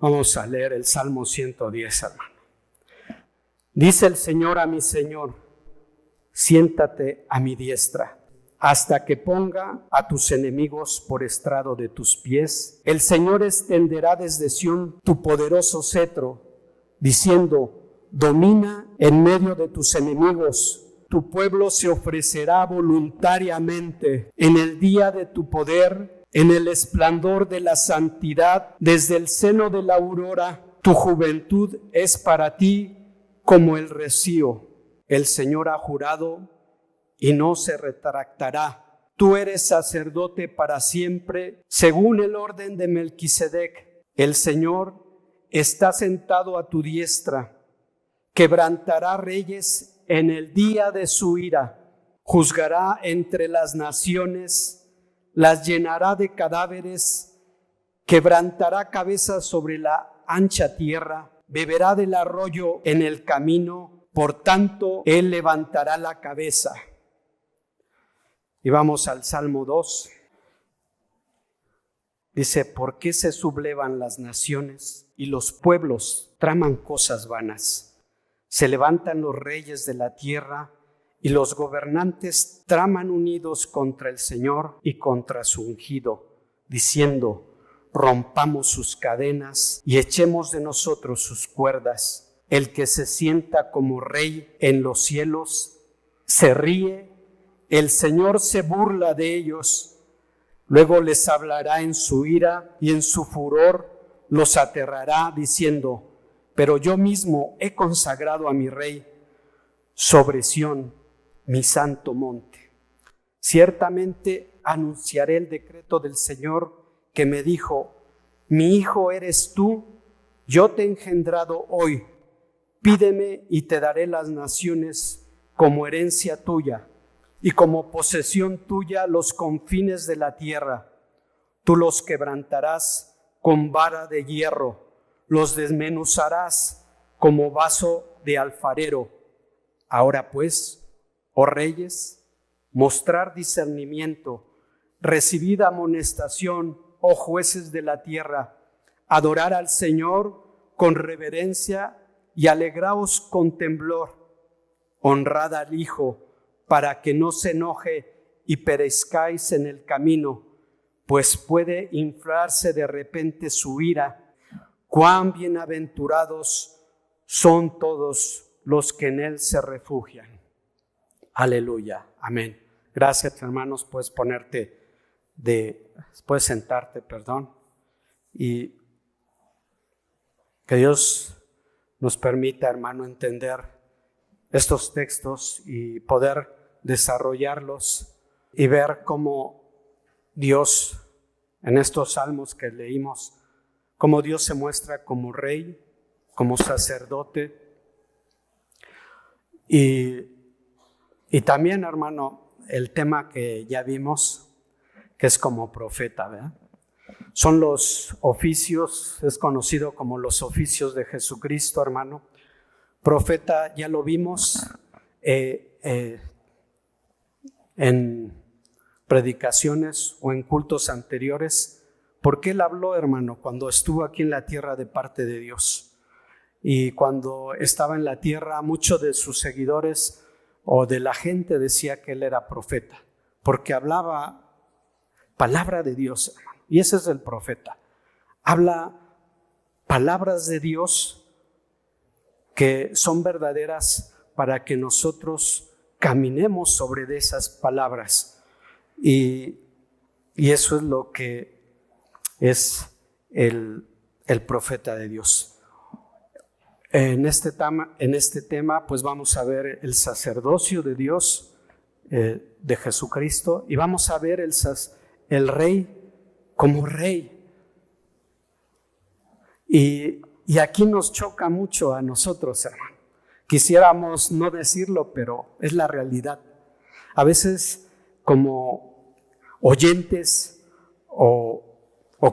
Vamos a leer el Salmo 110, hermano. Dice el Señor a mi Señor: siéntate a mi diestra, hasta que ponga a tus enemigos por estrado de tus pies. El Señor extenderá desde Sión tu poderoso cetro, diciendo: domina en medio de tus enemigos. Tu pueblo se ofrecerá voluntariamente en el día de tu poder, en el esplendor de la santidad. Desde el seno de la aurora, tu juventud es para ti como el rocío. El Señor ha jurado y no se retractará. Tú eres sacerdote para siempre, según el orden de Melquisedec. El Señor está sentado a tu diestra, quebrantará reyes en el día de su ira, juzgará entre las naciones, las llenará de cadáveres, quebrantará cabezas sobre la ancha tierra, beberá del arroyo en el camino, por tanto él levantará la cabeza. Y vamos al Salmo 2. Dice: ¿por qué se sublevan las naciones y los pueblos traman cosas vanas? Se levantan los reyes de la tierra y los gobernantes traman unidos contra el Señor y contra su ungido, diciendo: rompamos sus cadenas y echemos de nosotros sus cuerdas. El que se sienta como rey en los cielos se ríe, el Señor se burla de ellos. Luego les hablará en su ira y en su furor los aterrará, diciendo: pero yo mismo he consagrado a mi rey sobre Sión, mi santo monte. Ciertamente anunciaré el decreto del Señor que me dijo: mi hijo eres tú, yo te he engendrado hoy. Pídeme y te daré las naciones como herencia tuya, y como posesión tuya los confines de la tierra. Tú los quebrantarás con vara de hierro, los desmenuzarás como vaso de alfarero. Ahora pues, oh reyes, mostrar discernimiento, recibid amonestación, oh jueces de la tierra, adorar al Señor con reverencia y alegraos con temblor. Honrad al Hijo, para que no se enoje y perezcáis en el camino, pues puede inflarse de repente su ira. Cuán bienaventurados son todos los que en Él se refugian. Aleluya. Amén. Gracias, hermanos. Puedes sentarte, y que Dios nos permita, hermano, entender estos textos y poder desarrollarlos y ver cómo Dios, en estos salmos que leímos, cómo Dios se muestra como rey, como sacerdote y también, hermano, el tema que ya vimos, que es como profeta, ¿verdad? Son los oficios, es conocido como los oficios de Jesucristo, hermano. Profeta, ya lo vimos en predicaciones o en cultos anteriores, porque él habló, hermano, cuando estuvo aquí en la tierra de parte de Dios. Y cuando estaba en la tierra, muchos de sus seguidores o de la gente decía que él era profeta, porque hablaba palabra de Dios, hermano. Y ese es el profeta. Habla palabras de Dios que son verdaderas para que nosotros caminemos sobre esas palabras. Y eso es lo que es el profeta de Dios. En este tema, pues vamos a ver el sacerdocio de Dios, de Jesucristo, y vamos a ver el rey como rey. Y aquí nos choca mucho a nosotros, hermano. Quisiéramos no decirlo, pero es la realidad. A veces, como oyentes o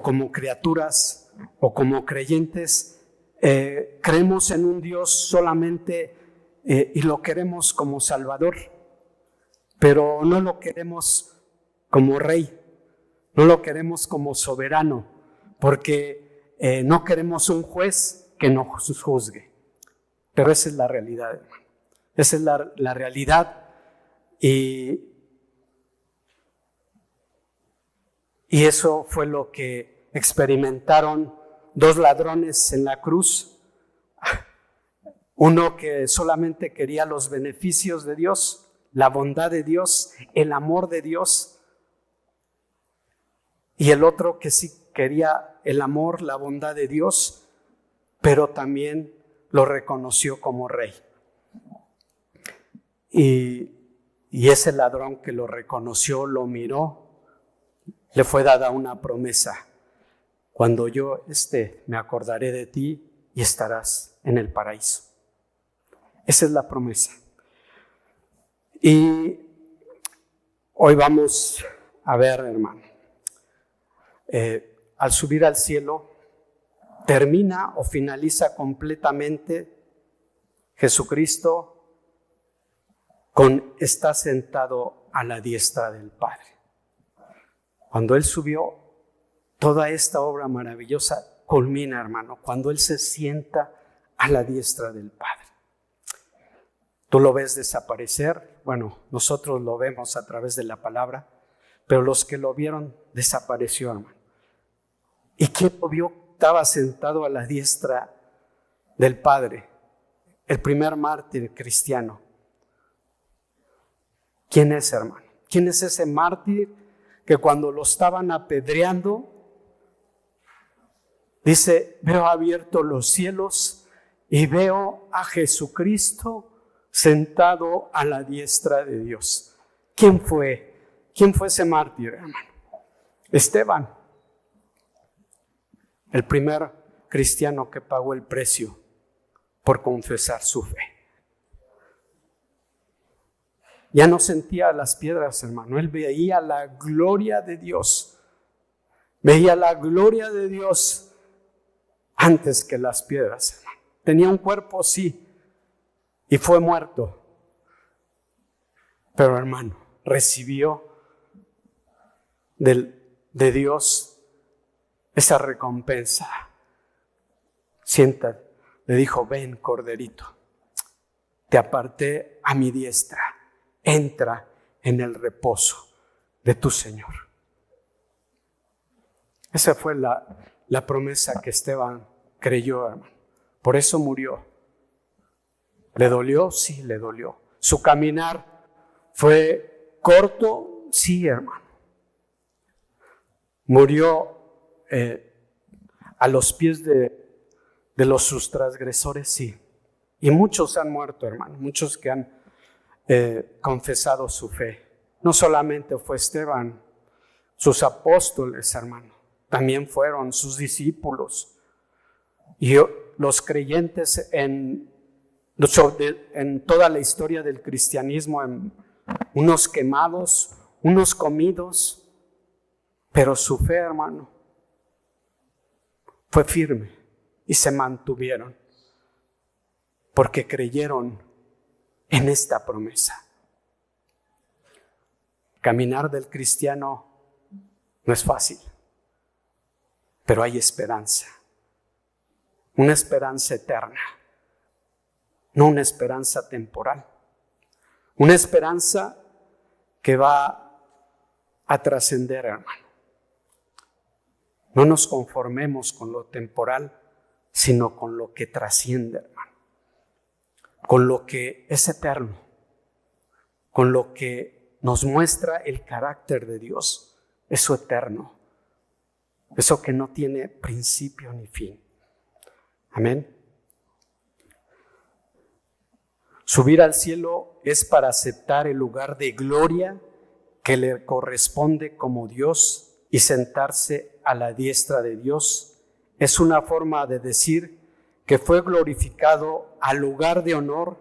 como criaturas o como creyentes, creemos en un Dios solamente y lo queremos como Salvador, pero no lo queremos como Rey, no lo queremos como soberano, porque no queremos un juez que nos juzgue. Pero esa es la realidad, hermano. Esa es la realidad. Y eso fue lo que experimentaron dos ladrones en la cruz. Uno que solamente quería los beneficios de Dios, la bondad de Dios, el amor de Dios. Y el otro que sí quería el amor, la bondad de Dios, pero también lo reconoció como rey. Y ese ladrón que lo reconoció, lo miró, le fue dada una promesa. Cuando yo esté, me acordaré de ti y estarás en el paraíso. Esa es la promesa. Y hoy vamos a ver, hermano, al subir al cielo, termina o finaliza completamente Jesucristo está sentado a la diestra del Padre. Cuando Él subió, toda esta obra maravillosa culmina, hermano, cuando Él se sienta a la diestra del Padre. Tú lo ves desaparecer, bueno, nosotros lo vemos a través de la palabra, pero los que lo vieron desapareció, hermano. ¿Y quién lo vio? Estaba sentado a la diestra del Padre, el primer mártir cristiano. ¿Quién es, hermano? ¿Quién es ese mártir que cuando lo estaban apedreando, dice, veo abiertos los cielos y veo a Jesucristo sentado a la diestra de Dios? ¿Quién fue? ¿Quién fue ese mártir, hermano? Esteban, el primer cristiano que pagó el precio por confesar su fe. Ya no sentía las piedras, hermano. Él veía la gloria de Dios. Veía la gloria de Dios antes que las piedras, hermano. Tenía un cuerpo, sí, y fue muerto. Pero, hermano, recibió de Dios esa recompensa. Siéntate, le dijo, ven, corderito, te aparté a mi diestra, entra en el reposo de tu Señor. Esa fue la promesa que Esteban creyó, hermano. Por eso murió. ¿Le dolió? Sí, le dolió. Su caminar fue corto, sí, hermano. Murió a los pies de sus transgresores, sí. Y muchos han muerto, hermano, muchos que han confesado su fe. No solamente fue Esteban, sus apóstoles, hermano, también fueron sus discípulos. Y los creyentes en toda la historia del cristianismo, unos quemados, unos comidos, pero su fe, hermano, fue firme y se mantuvieron porque creyeron en esta promesa. Caminar del cristiano no es fácil, pero hay esperanza, una esperanza eterna, no una esperanza temporal, una esperanza que va a trascender, hermano. No nos conformemos con lo temporal, sino con lo que trasciende, hermano. Con lo que es eterno, con lo que nos muestra el carácter de Dios, eso eterno, eso que no tiene principio ni fin. Amén. Subir al cielo es para aceptar el lugar de gloria que le corresponde como Dios, y sentarse a la diestra de Dios es una forma de decir que fue glorificado al lugar de honor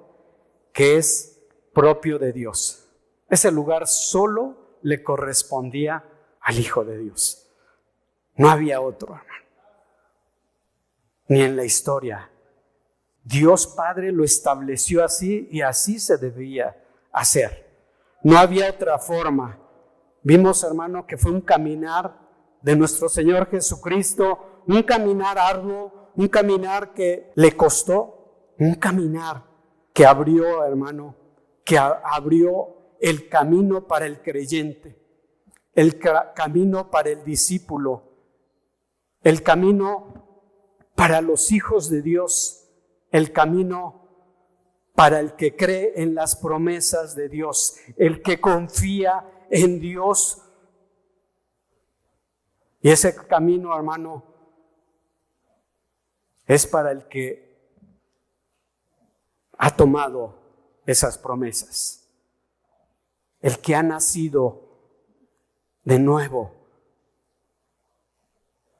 que es propio de Dios. Ese lugar solo le correspondía al Hijo de Dios. No había otro, hermano. Ni en la historia. Dios Padre lo estableció así y así se debía hacer. No había otra forma. Vimos, hermano, que fue un caminar de nuestro Señor Jesucristo, un caminar arduo, un caminar que le costó, un caminar que abrió, hermano, que abrió el camino para el creyente, el camino para el discípulo, el camino para los hijos de Dios, el camino para el que cree en las promesas de Dios, el que confía en Dios. Y ese camino, hermano, es para el que ha tomado esas promesas, el que ha nacido de nuevo,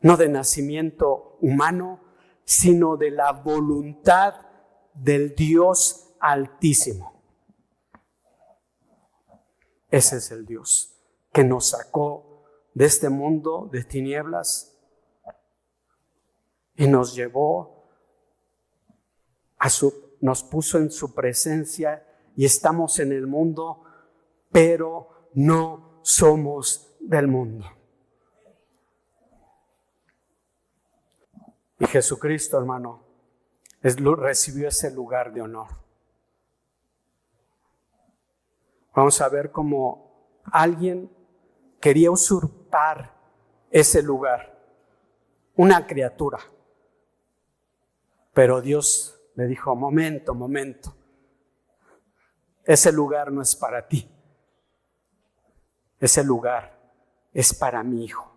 no de nacimiento humano, sino de la voluntad del Dios Altísimo. Ese es el Dios que nos sacó de este mundo de tinieblas y nos llevó nos puso en su presencia y estamos en el mundo, pero no somos del mundo. Y Jesucristo, hermano, recibió ese lugar de honor. Vamos a ver cómo alguien quería usurpar ese lugar, una criatura. Pero Dios le dijo, momento, ese lugar no es para ti. Ese lugar es para mi hijo.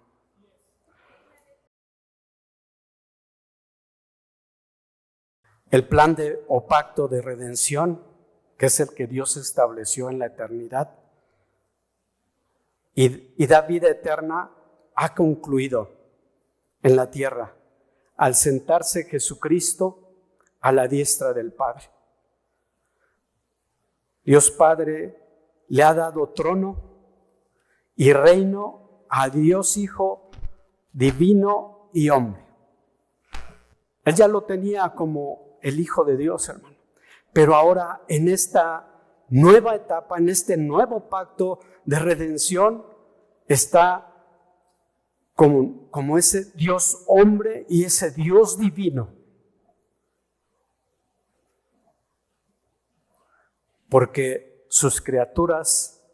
El plan o pacto de redención, que es el que Dios estableció en la eternidad y da vida eterna, ha concluido en la tierra al sentarse Jesucristo a la diestra del Padre. Dios Padre le ha dado trono y reino a Dios Hijo divino y hombre. Él ya lo tenía como el Hijo de Dios, hermano. Pero ahora en esta nueva etapa, en este nuevo pacto de redención, está como ese Dios hombre y ese Dios divino. Porque sus criaturas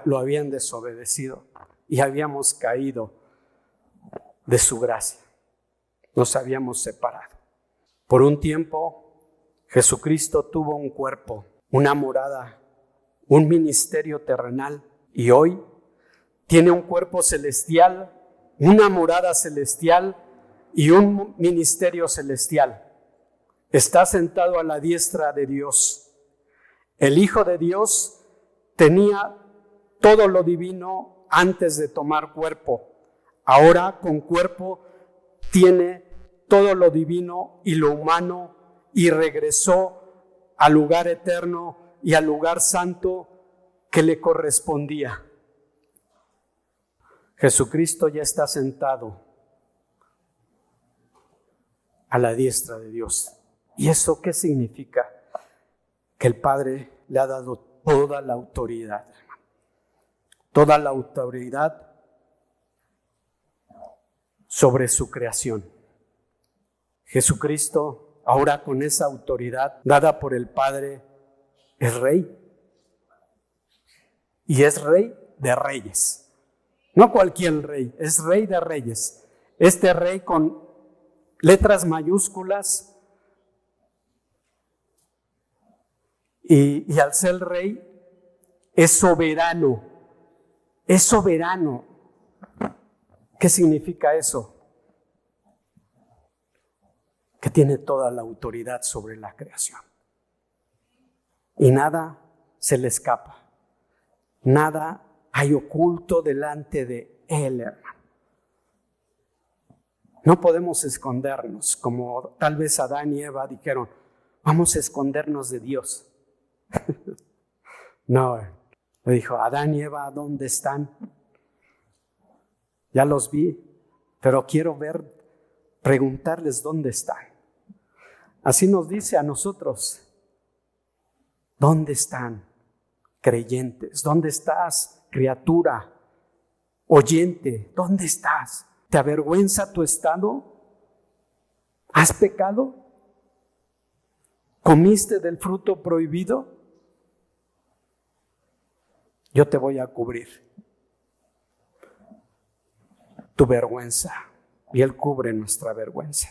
lo habían desobedecido y habíamos caído de su gracia. Nos habíamos separado. Por un tiempo, Jesucristo tuvo un cuerpo, una morada, un ministerio terrenal y hoy tiene un cuerpo celestial, una morada celestial y un ministerio celestial. Está sentado a la diestra de Dios. El Hijo de Dios tenía todo lo divino antes de tomar cuerpo. Ahora con cuerpo tiene todo lo divino y lo humano y regresó al lugar eterno y al lugar santo que le correspondía. Jesucristo ya está sentado a la diestra de Dios. ¿Y eso qué significa? Que el Padre le ha dado toda la autoridad, toda la autoridad sobre su creación. Jesucristo, ahora con esa autoridad dada por el Padre, es Rey. Y es Rey de reyes. No cualquier rey, es Rey de reyes. Este Rey con letras mayúsculas y al ser Rey es soberano. Es soberano. ¿Qué significa eso? Que tiene toda la autoridad sobre la creación. Y nada se le escapa. Nada hay oculto delante de Él, hermano. No podemos escondernos, como tal vez Adán y Eva dijeron, vamos a escondernos de Dios. No, le dijo, Adán y Eva, ¿dónde están? Ya los vi, pero quiero preguntarles dónde están. Así nos dice a nosotros, ¿dónde están creyentes? ¿Dónde estás, criatura? Oyente, ¿dónde estás? ¿Te avergüenza tu estado? ¿Has pecado? ¿Comiste del fruto prohibido? Yo te voy a cubrir tu vergüenza y Él cubre nuestra vergüenza.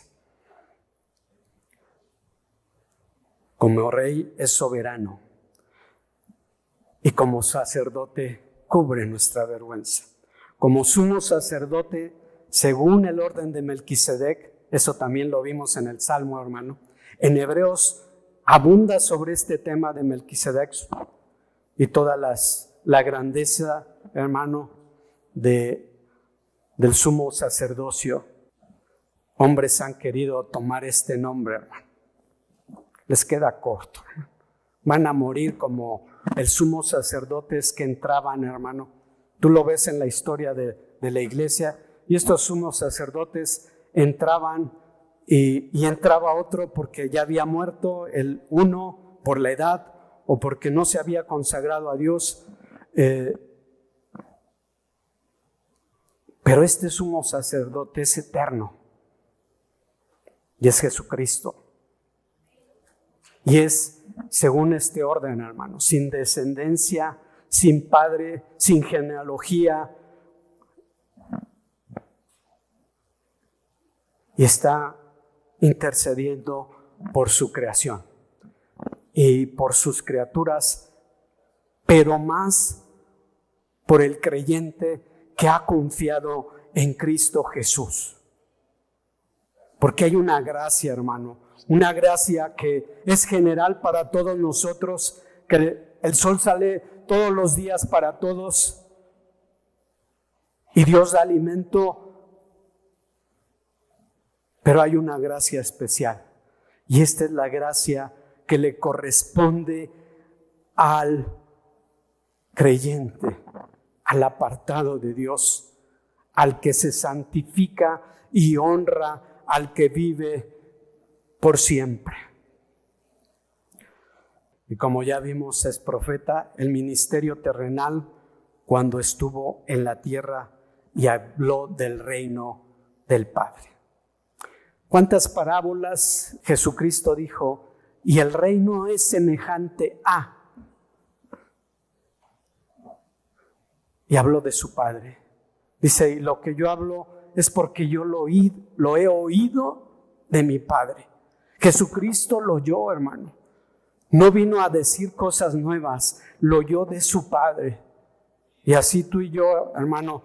Como rey es soberano y como sacerdote cubre nuestra vergüenza. Como sumo sacerdote, según el orden de Melquisedec, eso también lo vimos en el Salmo, hermano. En Hebreos abunda sobre este tema de Melquisedec y toda la grandeza, hermano, del sumo sacerdocio. Hombres han querido tomar este nombre, hermano. Les queda corto. Van a morir como el sumo sacerdotes que entraban, hermano. Tú lo ves en la historia de la iglesia, y estos sumos sacerdotes entraban y entraba otro porque ya había muerto el uno por la edad o porque no se había consagrado a Dios. Pero este sumo sacerdote es eterno y es Jesucristo. Y es según este orden, hermano, sin descendencia, sin padre, sin genealogía. Y está intercediendo por su creación y por sus criaturas, pero más por el creyente que ha confiado en Cristo Jesús. Porque hay una gracia, hermano, una gracia que es general para todos nosotros, que el sol sale todos los días para todos y Dios da alimento, pero hay una gracia especial y esta es la gracia que le corresponde al creyente, al apartado de Dios, al que se santifica y honra, al que vive por siempre. Y como ya vimos, es profeta. El ministerio terrenal cuando estuvo en la tierra y habló del reino del Padre. ¿Cuántas parábolas Jesucristo dijo? Y el reino es semejante a. Y habló de su Padre. Dice, y lo que yo hablo es porque yo lo he oído de mi Padre. Jesucristo lo oyó, hermano. No vino a decir cosas nuevas, lo oyó de su Padre. Y así tú y yo, hermano,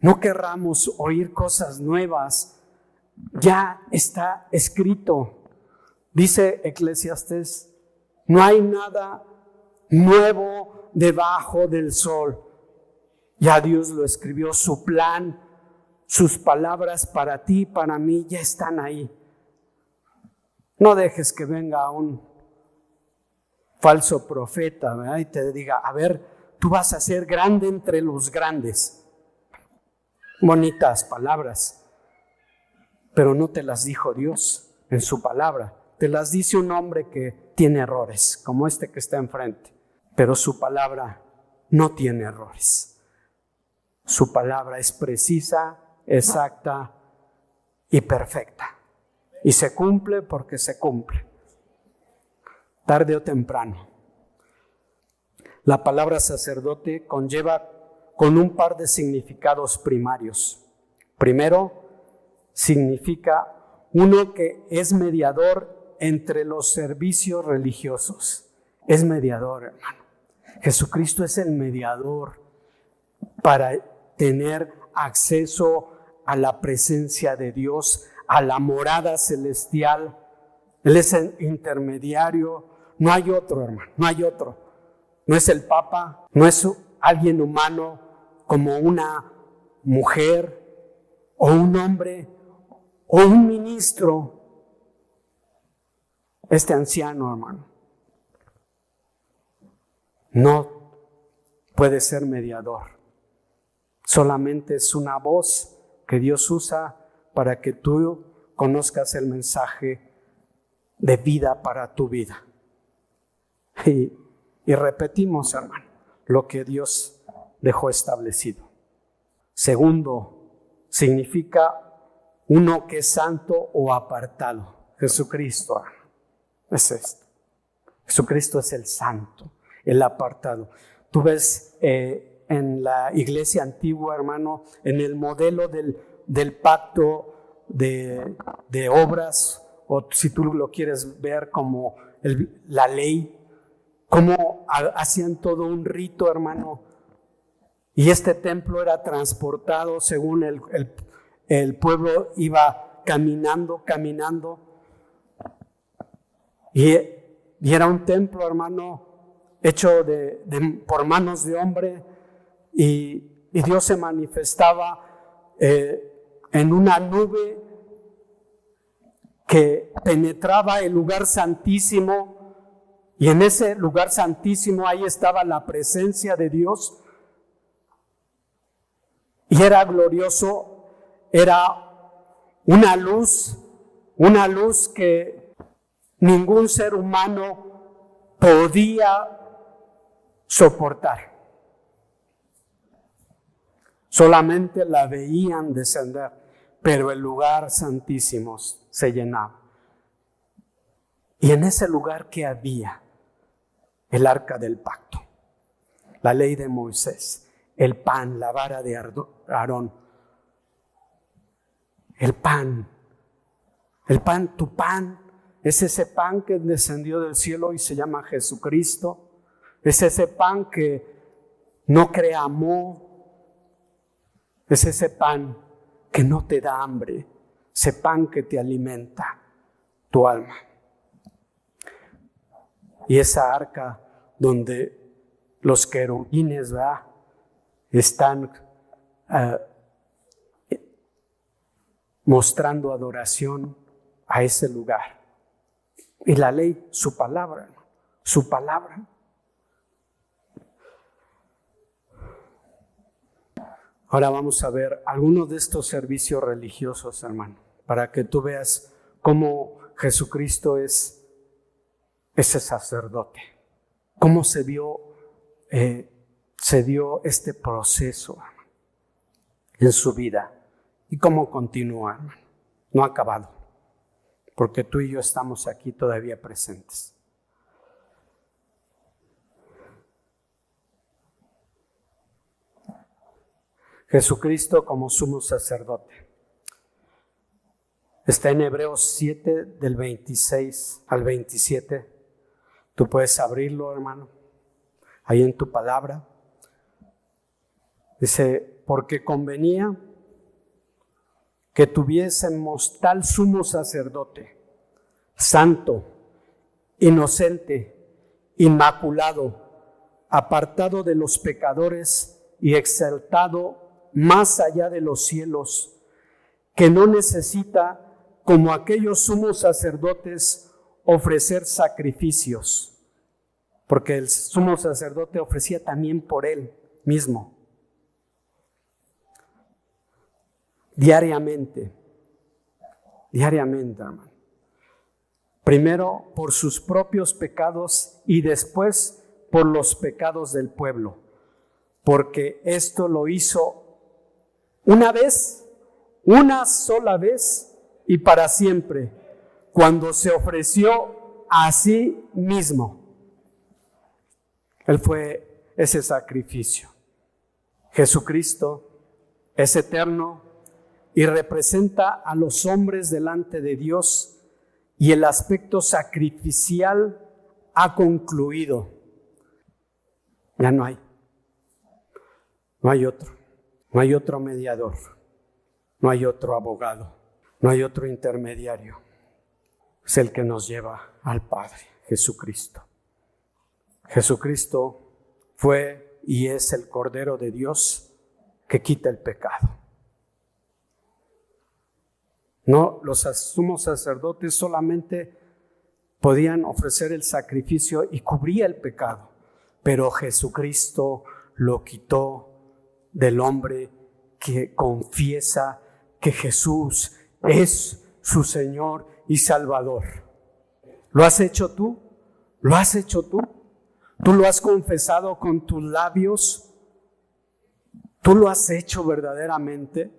no querramos oír cosas nuevas. Ya está escrito. Dice Eclesiastés, no hay nada nuevo debajo del sol. Ya Dios lo escribió, su plan, sus palabras para ti, para mí, ya están ahí. No dejes que venga un falso profeta, ¿verdad? Y te diga, a ver, tú vas a ser grande entre los grandes. Bonitas palabras, pero no te las dijo Dios en su palabra. Te las dice un hombre que tiene errores, como este que está enfrente. Pero su palabra no tiene errores. Su palabra es precisa, exacta y perfecta. Y se cumple porque se cumple. Tarde o temprano. La palabra sacerdote conlleva con un par de significados primarios. Primero, significa uno que es mediador entre los servicios religiosos. Es mediador, hermano. Jesucristo es el mediador para tener acceso a la presencia de Dios, a la morada celestial. Él es el intermediario. No hay otro, hermano, no hay otro. No es el Papa, no es alguien humano como una mujer o un hombre o un ministro. Este anciano, hermano, no puede ser mediador. Solamente es una voz que Dios usa para que tú conozcas el mensaje de vida para tu vida. Y repetimos, hermano, lo que Dios dejó establecido. Segundo, significa uno que es santo o apartado. Jesucristo es esto. Jesucristo es el santo, el apartado. Tú ves en la iglesia antigua, hermano, en el modelo del pacto de obras, o si tú lo quieres ver como la ley, cómo hacían todo un rito, hermano. Y este templo era transportado según el pueblo iba caminando. Y era un templo, hermano, hecho por manos de hombre. Y Dios se manifestaba en una nube que penetraba el lugar santísimo. Y en ese lugar santísimo ahí estaba la presencia de Dios. Y era glorioso, era una luz que ningún ser humano podía soportar. Solamente la veían descender, pero el lugar santísimo se llenaba. Y en ese lugar que había el arca del pacto, la ley de Moisés, el pan, la vara de Aarón, el pan, tu pan, es ese pan que descendió del cielo y se llama Jesucristo. Es ese pan que no crea amor. Es ese pan que no te da hambre. Ese pan que te alimenta tu alma. Y esa arca donde los querubines están mostrando adoración a ese lugar. Y la ley, su palabra. Ahora vamos a ver algunos de estos servicios religiosos, hermano, para que tú veas cómo Jesucristo es ese sacerdote. Cómo se dio este proceso, hermano, en su vida. Y cómo continúa, hermano. No ha acabado. Porque tú y yo estamos aquí todavía presentes. Jesucristo como sumo sacerdote. Está en Hebreos 7, del 26 al 27. Tú puedes abrirlo, hermano, ahí en tu palabra. Dice, porque convenía que tuviésemos tal sumo sacerdote, santo, inocente, inmaculado, apartado de los pecadores y exaltado más allá de los cielos, que no necesita, como aquellos sumos sacerdotes, ofrecer sacrificios, porque el sumo sacerdote ofrecía también por él mismo, diariamente, hermano. Primero por sus propios pecados y después por los pecados del pueblo, porque esto lo hizo una sola vez y para siempre, cuando se ofreció a sí mismo. Él fue ese sacrificio. Jesucristo es eterno y representa a los hombres delante de Dios, y el aspecto sacrificial ha concluido. Ya no hay otro mediador, no hay otro abogado, no hay otro intermediario. Es el que nos lleva al Padre, Jesucristo. Jesucristo fue y es el Cordero de Dios que quita el pecado. No, los sumos sacerdotes solamente podían ofrecer el sacrificio y cubría el pecado, pero Jesucristo lo quitó del hombre que confiesa que Jesús es su Señor y Salvador. ¿Lo has hecho tú? ¿Lo has hecho tú? ¿Tú lo has confesado con tus labios? ¿Tú lo has hecho verdaderamente?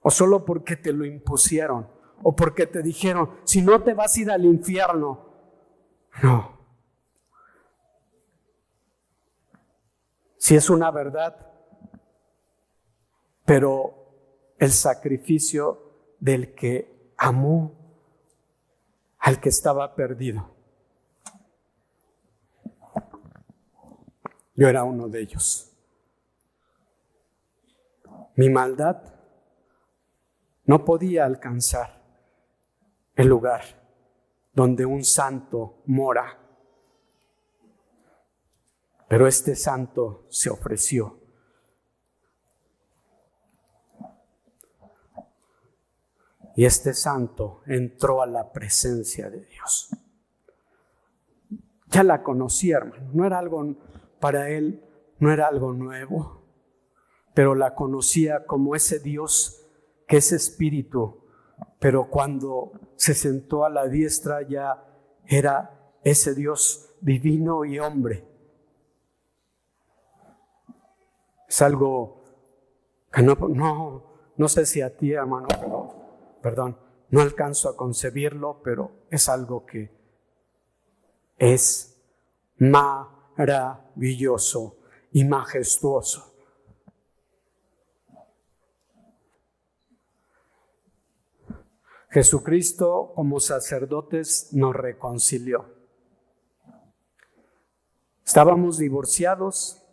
¿O solo porque te lo impusieron? ¿O porque te dijeron, si no te vas a ir al infierno? No. Sí es una verdad, pero el sacrificio del que amó al que estaba perdido. Yo era uno de ellos. Mi maldad no podía alcanzar el lugar donde un santo mora. Pero este santo se ofreció. Y este santo entró a la presencia de Dios. Ya la conocía, hermano. No era algo, para él, no era algo nuevo. Pero la conocía como ese Dios que es espíritu. Pero cuando se sentó a la diestra ya era ese Dios divino y hombre. Es algo que no sé si a ti, hermano, pero, no alcanzo a concebirlo, pero es algo que es maravilloso y majestuoso. Jesucristo como sacerdotes nos reconcilió. Estábamos divorciados,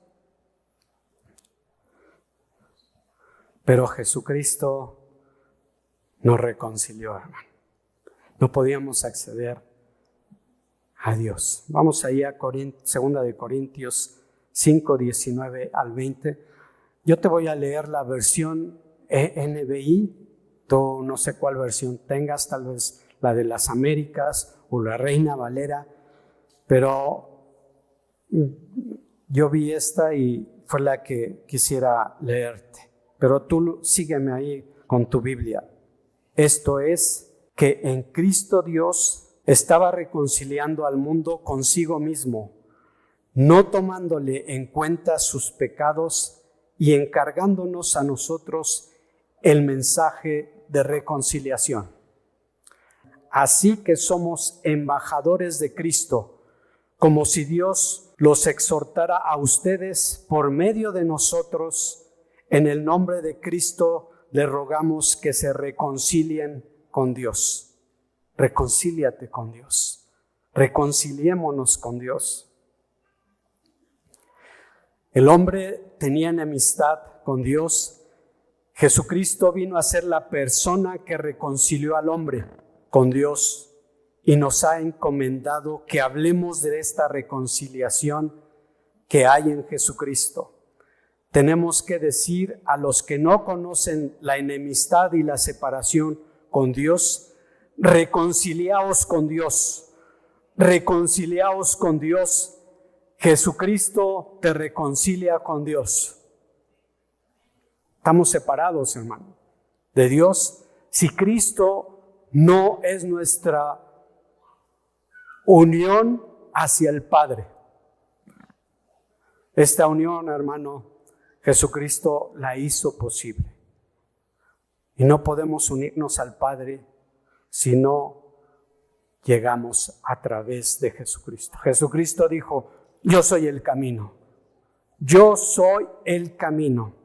pero Jesucristo nos reconcilió, hermano. No podíamos acceder a Dios. Vamos ahí a 2 de Corintios 5, 19 al 20. Yo te voy a leer la versión NBI. Tú no sé cuál versión tengas, tal vez la de las Américas o la Reina Valera, pero yo vi esta y fue la que quisiera leerte. Pero tú sígueme ahí con tu Biblia. Esto es, que en Cristo Dios estaba reconciliando al mundo consigo mismo, no tomándole en cuenta sus pecados y encargándonos a nosotros el mensaje de reconciliación. Así que somos embajadores de Cristo, como si Dios los exhortara a ustedes por medio de nosotros. En el nombre de Cristo le rogamos que se reconcilien con Dios. Reconcíliate con Dios. Reconciliémonos con Dios. El hombre tenía enemistad con Dios. Jesucristo vino a ser la persona que reconcilió al hombre con Dios y nos ha encomendado que hablemos de esta reconciliación que hay en Jesucristo. Tenemos que decir a los que no conocen la enemistad y la separación con Dios, reconciliaos con Dios, reconciliaos con Dios. Jesucristo te reconcilia con Dios. Estamos separados, hermano, de Dios. Si Cristo no es nuestra unión hacia el Padre. Esta unión, hermano, Jesucristo la hizo posible. Y no podemos unirnos al Padre si no llegamos a través de Jesucristo. Jesucristo dijo, yo soy el camino. Yo soy el camino.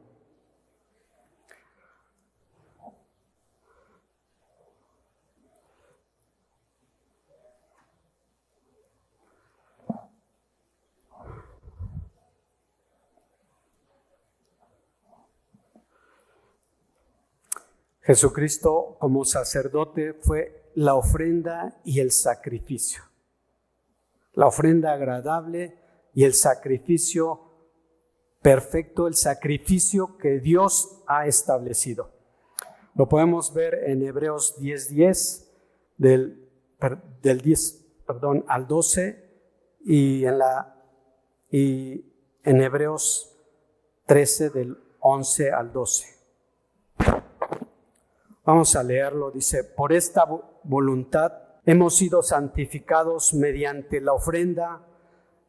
Jesucristo como sacerdote fue la ofrenda y el sacrificio. La ofrenda agradable y el sacrificio perfecto, el sacrificio que Dios ha establecido. Lo podemos ver en Hebreos 10:10, del 10, al 12, y en Hebreos 13, del 11 al 12. Vamos a leerlo, dice, por esta voluntad hemos sido santificados mediante la ofrenda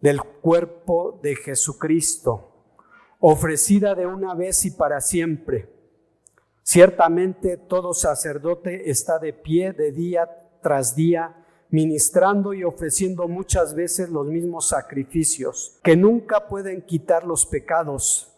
del cuerpo de Jesucristo, ofrecida de una vez y para siempre. Ciertamente todo sacerdote está de pie de día tras día, ministrando y ofreciendo muchas veces los mismos sacrificios, que nunca pueden quitar los pecados,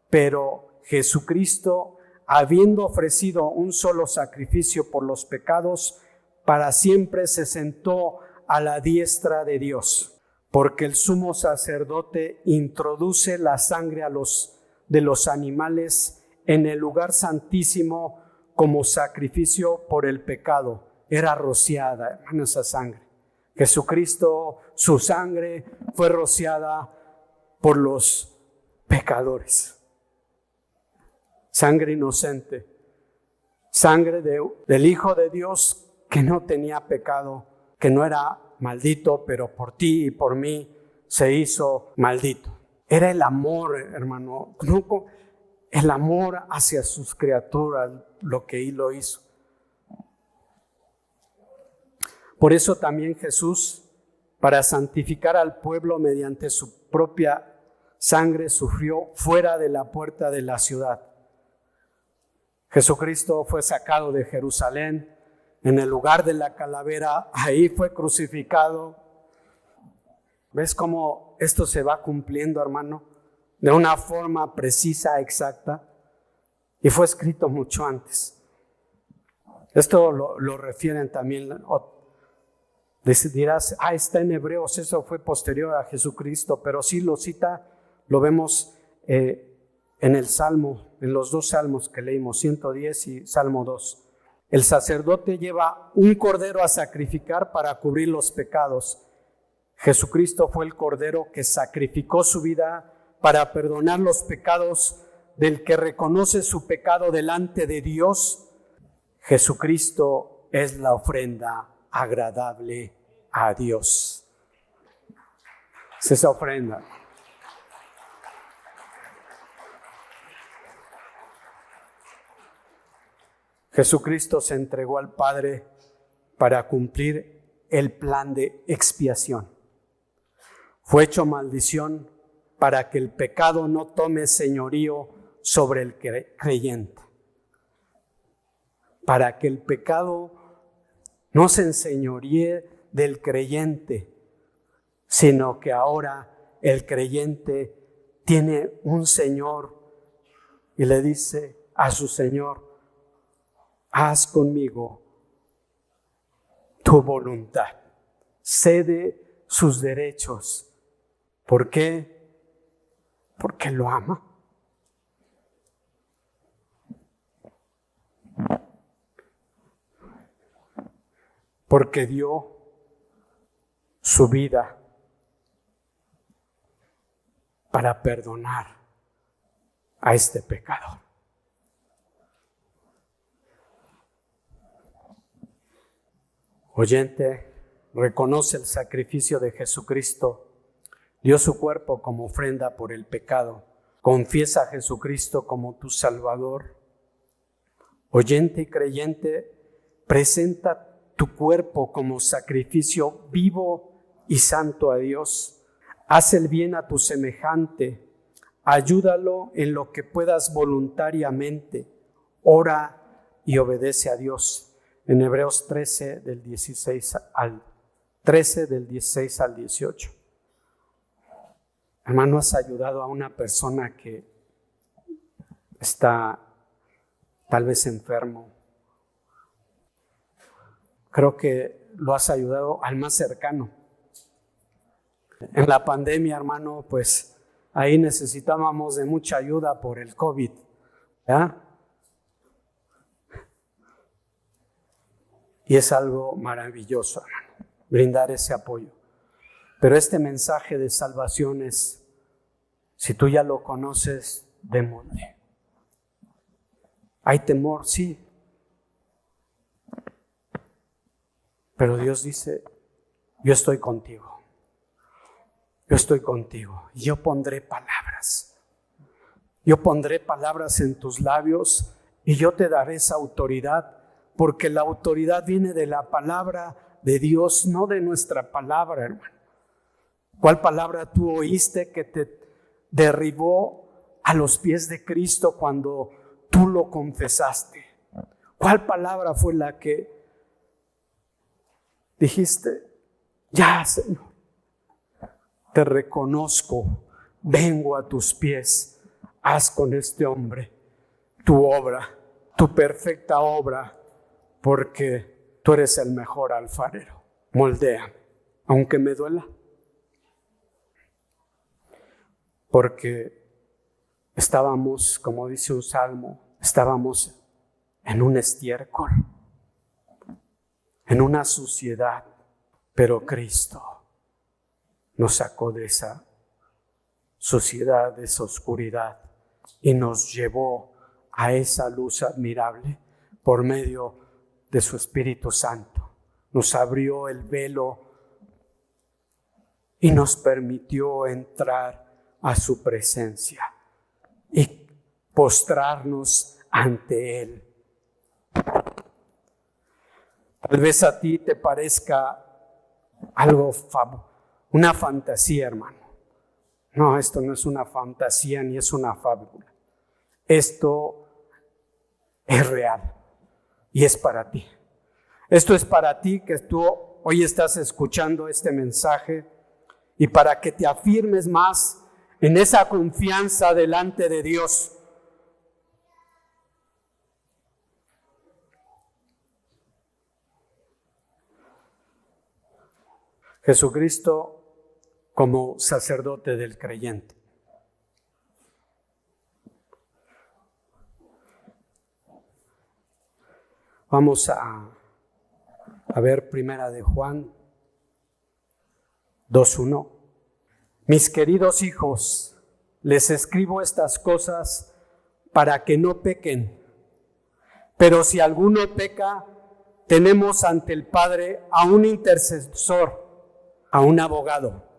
pero Jesucristo, habiendo ofrecido un solo sacrificio por los pecados, para siempre se sentó a la diestra de Dios, porque el sumo sacerdote introduce la sangre de los animales en el lugar santísimo como sacrificio por el pecado. Era rociada, hermano, esa sangre. Jesucristo, su sangre fue rociada por los pecadores. Sangre inocente, sangre del Hijo de Dios que no tenía pecado, que no era maldito, pero por ti y por mí se hizo maldito. Era el amor, hermano, el amor hacia sus criaturas, lo que Él lo hizo. Por eso también Jesús, para santificar al pueblo mediante su propia sangre, sufrió fuera de la puerta de la ciudad. Jesucristo fue sacado de Jerusalén, en el lugar de la calavera, ahí fue crucificado. ¿Ves cómo esto se va cumpliendo, hermano? De una forma precisa, exacta. Y fue escrito mucho antes. Esto lo refieren también. Dirás, está en Hebreos, eso fue posterior a Jesucristo, pero sí lo cita, lo vemos en el Salmo, en los dos salmos que leímos, 110 y Salmo 2. El sacerdote lleva un cordero a sacrificar para cubrir los pecados. Jesucristo fue el cordero que sacrificó su vida para perdonar los pecados del que reconoce su pecado delante de Dios. Jesucristo es la ofrenda agradable a Dios. Es esa ofrenda. Jesucristo se entregó al Padre para cumplir el plan de expiación. Fue hecho maldición para que el pecado no tome señorío sobre el creyente. Para que el pecado no se enseñoríe del creyente, sino que ahora el creyente tiene un Señor y le dice a su Señor: haz conmigo tu voluntad. Cede sus derechos. ¿Por qué? Porque lo ama. Porque dio su vida para perdonar a este pecador. Oyente, reconoce el sacrificio de Jesucristo, dio su cuerpo como ofrenda por el pecado, confiesa a Jesucristo como tu Salvador. Oyente y creyente, presenta tu cuerpo como sacrificio vivo y santo a Dios. Haz el bien a tu semejante, ayúdalo en lo que puedas voluntariamente, ora y obedece a Dios. En Hebreos 13 del 16 al 18. Hermano, has ayudado a una persona que está tal vez enfermo. Creo que lo has ayudado al más cercano. En la pandemia, hermano, pues ahí necesitábamos de mucha ayuda por el COVID, ¿ya? Y es algo maravilloso, hermano, brindar ese apoyo. Pero este mensaje de salvación es, si tú ya lo conoces, démosle. Hay temor, sí. Pero Dios dice, yo estoy contigo. Yo estoy contigo. Y yo pondré palabras. Yo pondré palabras en tus labios y yo te daré esa autoridad. Porque la autoridad viene de la palabra de Dios, no de nuestra palabra, hermano. ¿Cuál palabra tú oíste que te derribó a los pies de Cristo cuando tú lo confesaste? ¿Cuál palabra fue la que dijiste? Ya, Señor, te reconozco, vengo a tus pies, haz con este hombre tu obra, tu perfecta obra, porque tú eres el mejor alfarero. Moldéame, aunque me duela, porque estábamos, como dice un salmo, estábamos en un estiércol, en una suciedad, pero Cristo nos sacó de esa suciedad, de esa oscuridad, y nos llevó a esa luz admirable por medio de su Espíritu Santo. Nos abrió el velo y nos permitió entrar a su presencia y postrarnos ante Él. Tal vez a ti te parezca algo una fantasía, hermano. No, esto no es una fantasía ni es una fábula. Esto es real y es para ti. Esto es para ti que tú hoy estás escuchando este mensaje y para que te afirmes más en esa confianza delante de Dios. Jesucristo como sacerdote del creyente. Vamos a ver Primera de Juan 2:1. Mis queridos hijos, les escribo estas cosas para que no pequen. Pero si alguno peca, tenemos ante el Padre a un intercesor, a un abogado,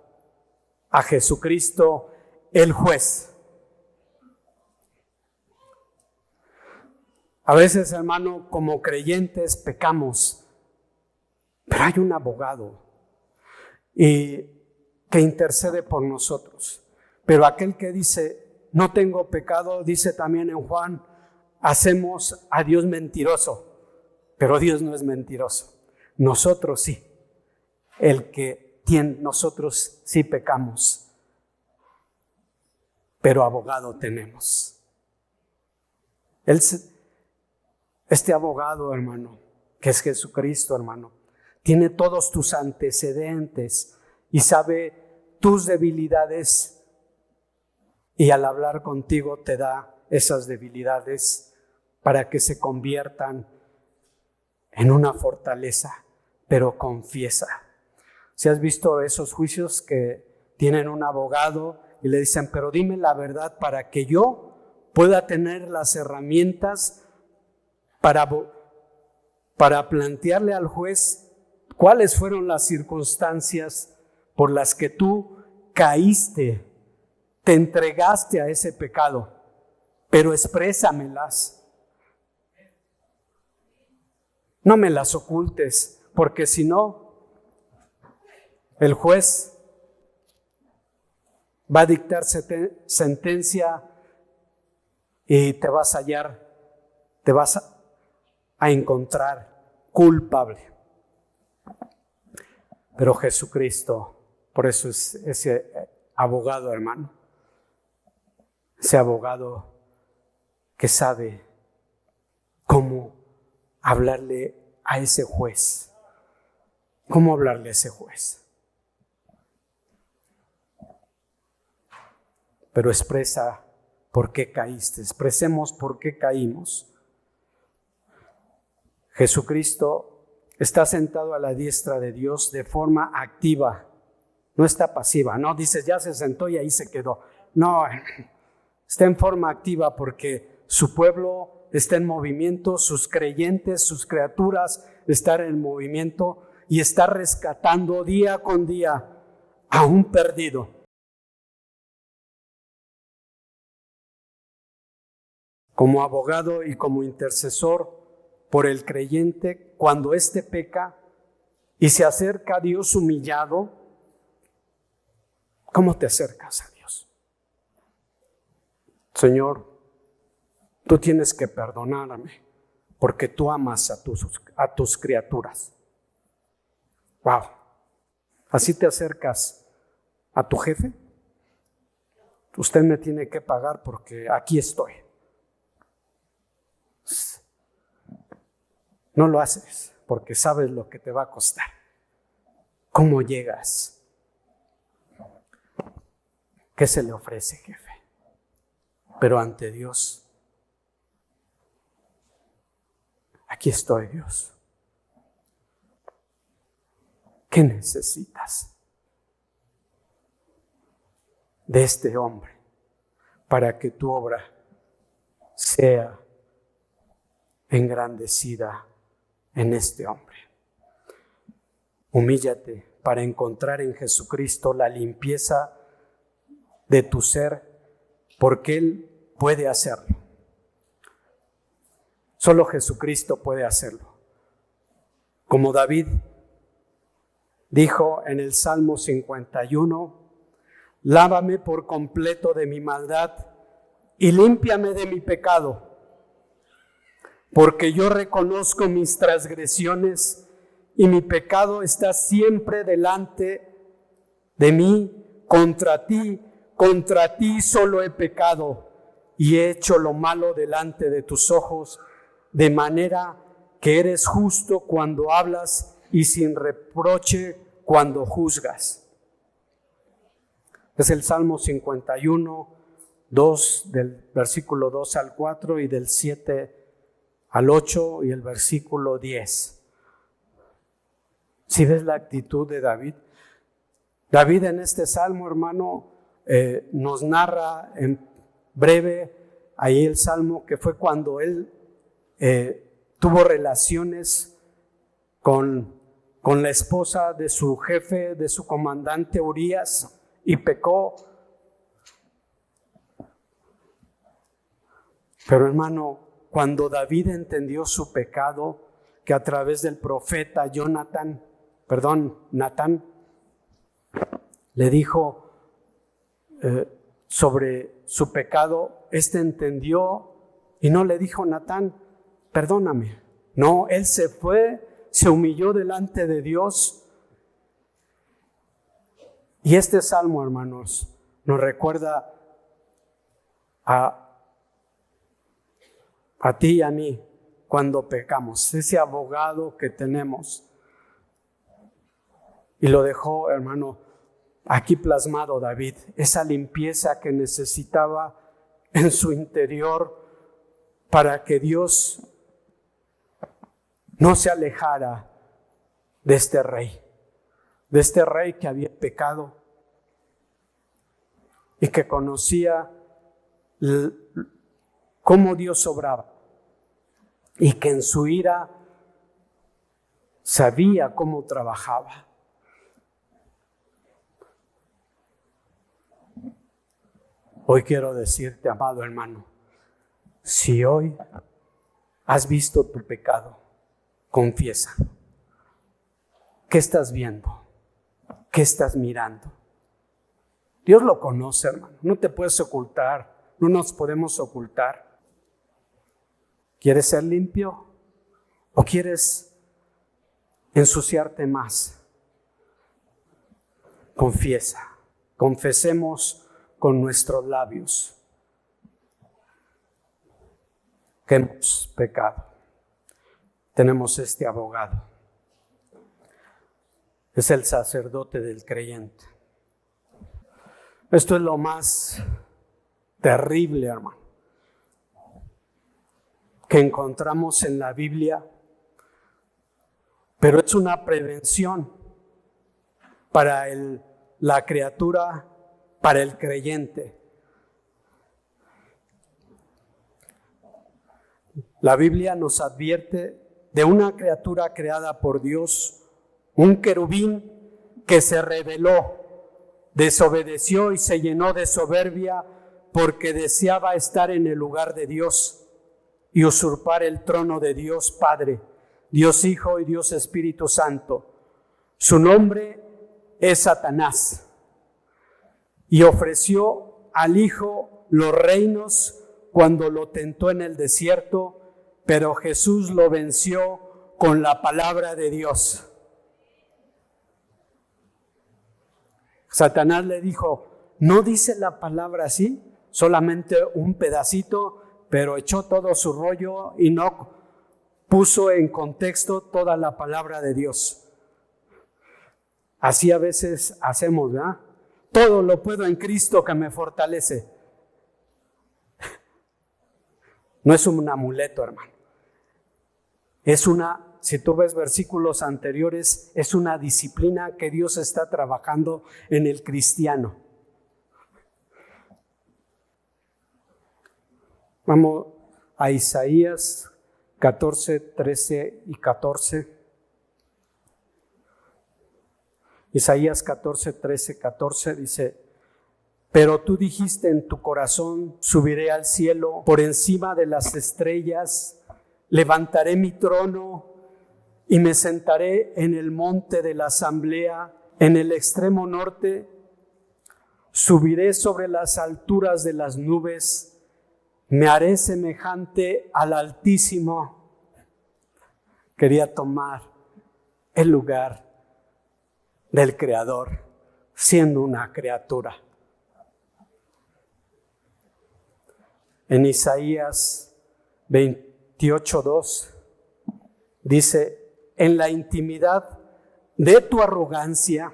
a Jesucristo el juez. A veces, hermano, como creyentes pecamos, pero hay un abogado y que intercede por nosotros. Pero aquel que dice, no tengo pecado, dice también en Juan, hacemos a Dios mentiroso, pero Dios no es mentiroso. Nosotros sí. Nosotros sí pecamos, pero abogado tenemos. Este abogado, hermano, que es Jesucristo, hermano, tiene todos tus antecedentes y sabe tus debilidades, y al hablar contigo te da esas debilidades para que se conviertan en una fortaleza, pero confiesa. Si has visto esos juicios que tienen un abogado y le dicen, pero dime la verdad para que yo pueda tener las herramientas para plantearle al juez cuáles fueron las circunstancias por las que tú caíste, te entregaste a ese pecado, pero exprésamelas. No me las ocultes, porque si no, el juez va a dictar sentencia y te vas a hallar, te vas a encontrar culpable. Pero Jesucristo, por eso es ese abogado, hermano, ese abogado que sabe cómo hablarle a ese juez. ¿Cómo hablarle a ese juez? Pero expresa por qué caíste, expresemos por qué caímos. Jesucristo está sentado a la diestra de Dios de forma activa, no está pasiva, no dices ya se sentó y ahí se quedó. No, está en forma activa porque su pueblo está en movimiento, sus creyentes, sus criaturas están en movimiento y está rescatando día con día a un perdido. Como abogado y como intercesor por el creyente, cuando éste peca y se acerca a Dios humillado, ¿cómo te acercas a Dios? Señor, tú tienes que perdonarme porque tú amas a tus criaturas. Wow. ¿Así te acercas a tu jefe? Usted me tiene que pagar porque aquí estoy. No lo haces porque sabes lo que te va a costar. ¿Cómo llegas? ¿Qué se le ofrece, jefe? Pero ante Dios, aquí estoy, Dios. ¿Qué necesitas de este hombre para que tu obra sea engrandecida en este hombre? Humíllate para encontrar en Jesucristo la limpieza de tu ser, porque Él puede hacerlo. Solo Jesucristo puede hacerlo. Como David dijo en el Salmo 51, lávame por completo de mi maldad y límpiame de mi pecado, porque yo reconozco mis transgresiones y mi pecado está siempre delante de mí. Contra ti solo he pecado y he hecho lo malo delante de tus ojos, de manera que eres justo cuando hablas y sin reproche cuando juzgas. Es el Salmo 51, 2, del versículo 2 al 4 y del 7 al 8 y el versículo 10. ¿Sí ves la actitud de David? David en este salmo, hermano, nos narra en breve ahí el salmo que fue cuando él tuvo relaciones con la esposa de su jefe, de su comandante Urías, y pecó. Pero hermano, cuando David entendió su pecado, que a través del profeta Natán, le dijo sobre su pecado, entendió y no le dijo Natán, perdóname. No, él se fue, se humilló delante de Dios. Y este salmo, hermanos, nos recuerda a ti y a mí cuando pecamos, ese abogado que tenemos. Y lo dejó, hermano, aquí plasmado David, esa limpieza que necesitaba en su interior para que Dios no se alejara de este rey que había pecado y que conocía cómo Dios obraba y que en su ira sabía cómo trabajaba. Hoy quiero decirte, amado hermano, si hoy has visto tu pecado, confiesa. ¿Qué estás viendo? ¿Qué estás mirando? Dios lo conoce, hermano. No te puedes ocultar, no nos podemos ocultar. ¿Quieres ser limpio o quieres ensuciarte más? Confiesa, confesemos con nuestros labios que hemos pecado. Tenemos este abogado. Es el sacerdote del creyente. Esto es lo más terrible, hermano, que encontramos en la Biblia, pero es una prevención para la criatura, para el creyente. La Biblia nos advierte de una criatura creada por Dios, un querubín que se rebeló, desobedeció y se llenó de soberbia porque deseaba estar en el lugar de Dios y usurpar el trono de Dios Padre, Dios Hijo y Dios Espíritu Santo. Su nombre es Satanás. Y ofreció al Hijo los reinos cuando lo tentó en el desierto, pero Jesús lo venció con la palabra de Dios. Satanás le dijo, no dice la palabra así, solamente un pedacito, pero echó todo su rollo y no puso en contexto toda la palabra de Dios. Así a veces hacemos, ¿verdad? Todo lo puedo en Cristo que me fortalece. No es un amuleto, hermano. Si tú ves versículos anteriores, es una disciplina que Dios está trabajando en el cristiano. Vamos a Isaías 14, 13 y 14. Isaías 14, 13, 14 dice, pero tú dijiste en tu corazón, subiré al cielo, por encima de las estrellas, levantaré mi trono y me sentaré en el monte de la asamblea, en el extremo norte, subiré sobre las alturas de las nubes, me haré semejante al Altísimo. Quería tomar el lugar del Creador, siendo una criatura. En Isaías 28:2 dice, en la intimidad de tu arrogancia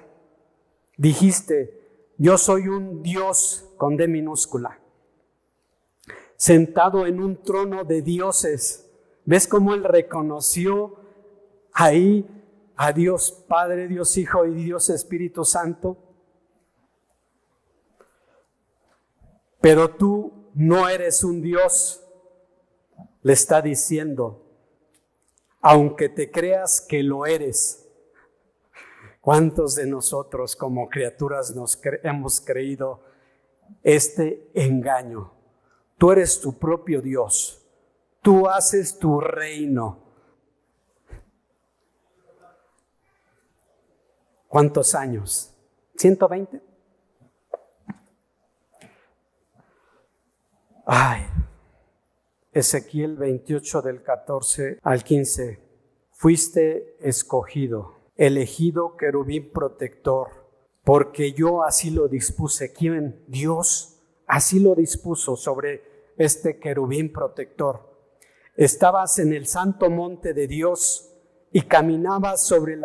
dijiste, yo soy un Dios con D minúscula, sentado en un trono de dioses. ¿Ves cómo él reconoció ahí a Dios Padre, Dios Hijo y Dios Espíritu Santo? Pero tú no eres un Dios, le está diciendo, aunque te creas que lo eres. ¿Cuántos de nosotros como criaturas hemos creído este engaño? Tú eres tu propio Dios, tú haces tu reino. ¿Cuántos años? ¿120? Ay, Ezequiel 28 del 14 al 15. Fuiste escogido, elegido querubín protector, porque yo así lo dispuse. ¿Quién? Dios así lo dispuso sobre este querubín protector. Estabas en el santo monte de Dios y caminabas sobre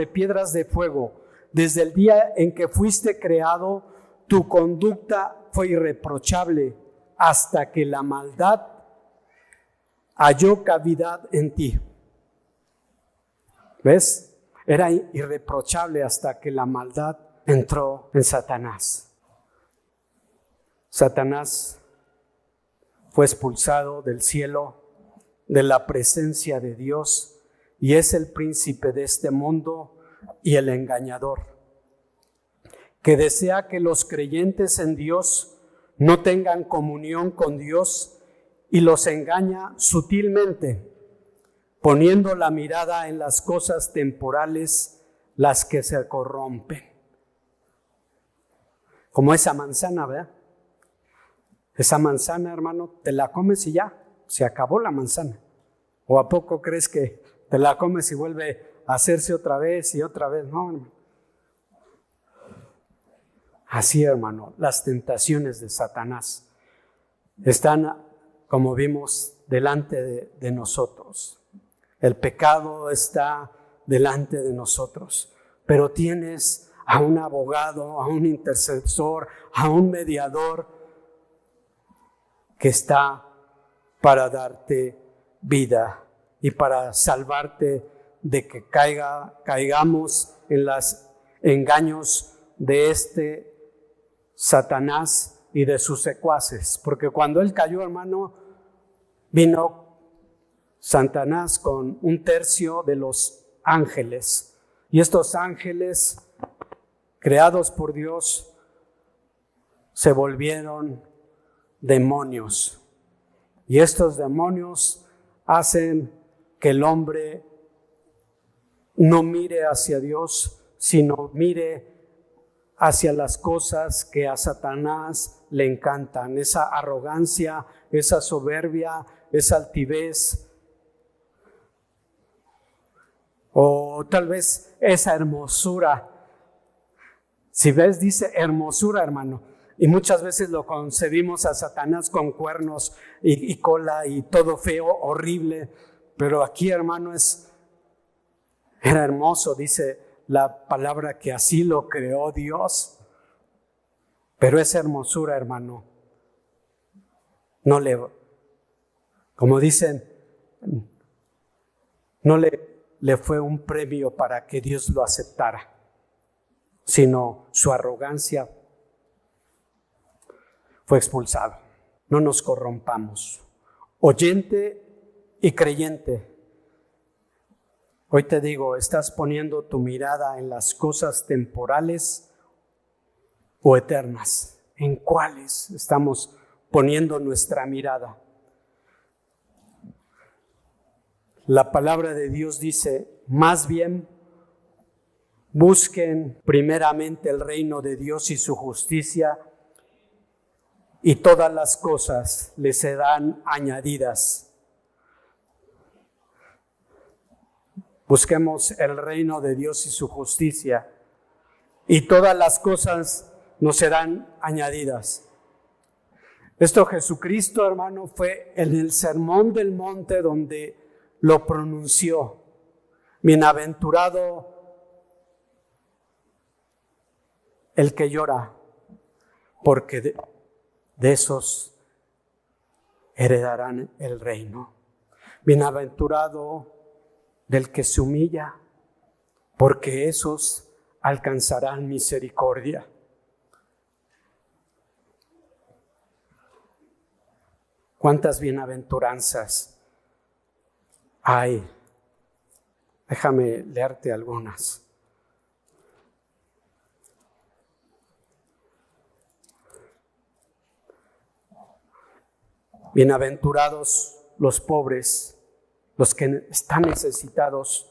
piedras de fuego. Desde el día en que fuiste creado, tu conducta fue irreprochable hasta que la maldad halló cavidad en ti. ¿Ves? Era irreprochable hasta que la maldad entró en Satanás. Satanás fue expulsado del cielo, de la presencia de Dios, y es el príncipe de este mundo y el engañador, que desea que los creyentes en Dios no tengan comunión con Dios y los engaña sutilmente, poniendo la mirada en las cosas temporales, las que se corrompen. Como esa manzana, ¿verdad? Esa manzana, hermano, te la comes y ya, se acabó la manzana. ¿O a poco crees que te la comes y vuelve a hacerse otra vez y otra vez? No, hermano. Así, hermano, las tentaciones de Satanás están, como vimos, delante de nosotros. El pecado está delante de nosotros, pero tienes a un abogado, a un intercesor, a un mediador que está para darte vida y para salvarte de que caigamos en los engaños de este Satanás y de sus secuaces. Porque cuando él cayó, hermano, vino Satanás con 1/3 de los ángeles. Y estos ángeles, creados por Dios, se volvieron demonios. Y estos demonios hacen que el hombre no mire hacia Dios, sino mire hacia las cosas que a Satanás le encantan, esa arrogancia, esa soberbia, esa altivez, o tal vez esa hermosura. Si ves, dice hermosura, hermano, y muchas veces lo concebimos a Satanás con cuernos y cola y todo feo, horrible, pero aquí, hermano, era hermoso, dice la palabra que así lo creó Dios. Pero esa hermosura, hermano, como dicen, no le fue un premio para que Dios lo aceptara, sino su arrogancia fue expulsado. No nos corrompamos. Oyente y creyente, hoy te digo, ¿estás poniendo tu mirada en las cosas temporales o eternas? ¿En cuáles estamos poniendo nuestra mirada? La palabra de Dios dice, más bien, busquen primeramente el reino de Dios y su justicia, y todas las cosas les serán añadidas. Busquemos el reino de Dios y su justicia, y todas las cosas nos serán añadidas. Esto Jesucristo, hermano, fue en el Sermón del Monte donde lo pronunció. Bienaventurado el que llora, porque de esos heredarán el reino. Bienaventurado del que se humilla, porque esos alcanzarán misericordia. ¿Cuántas bienaventuranzas hay? Déjame leerte algunas. Bienaventurados los pobres, los que están necesitados,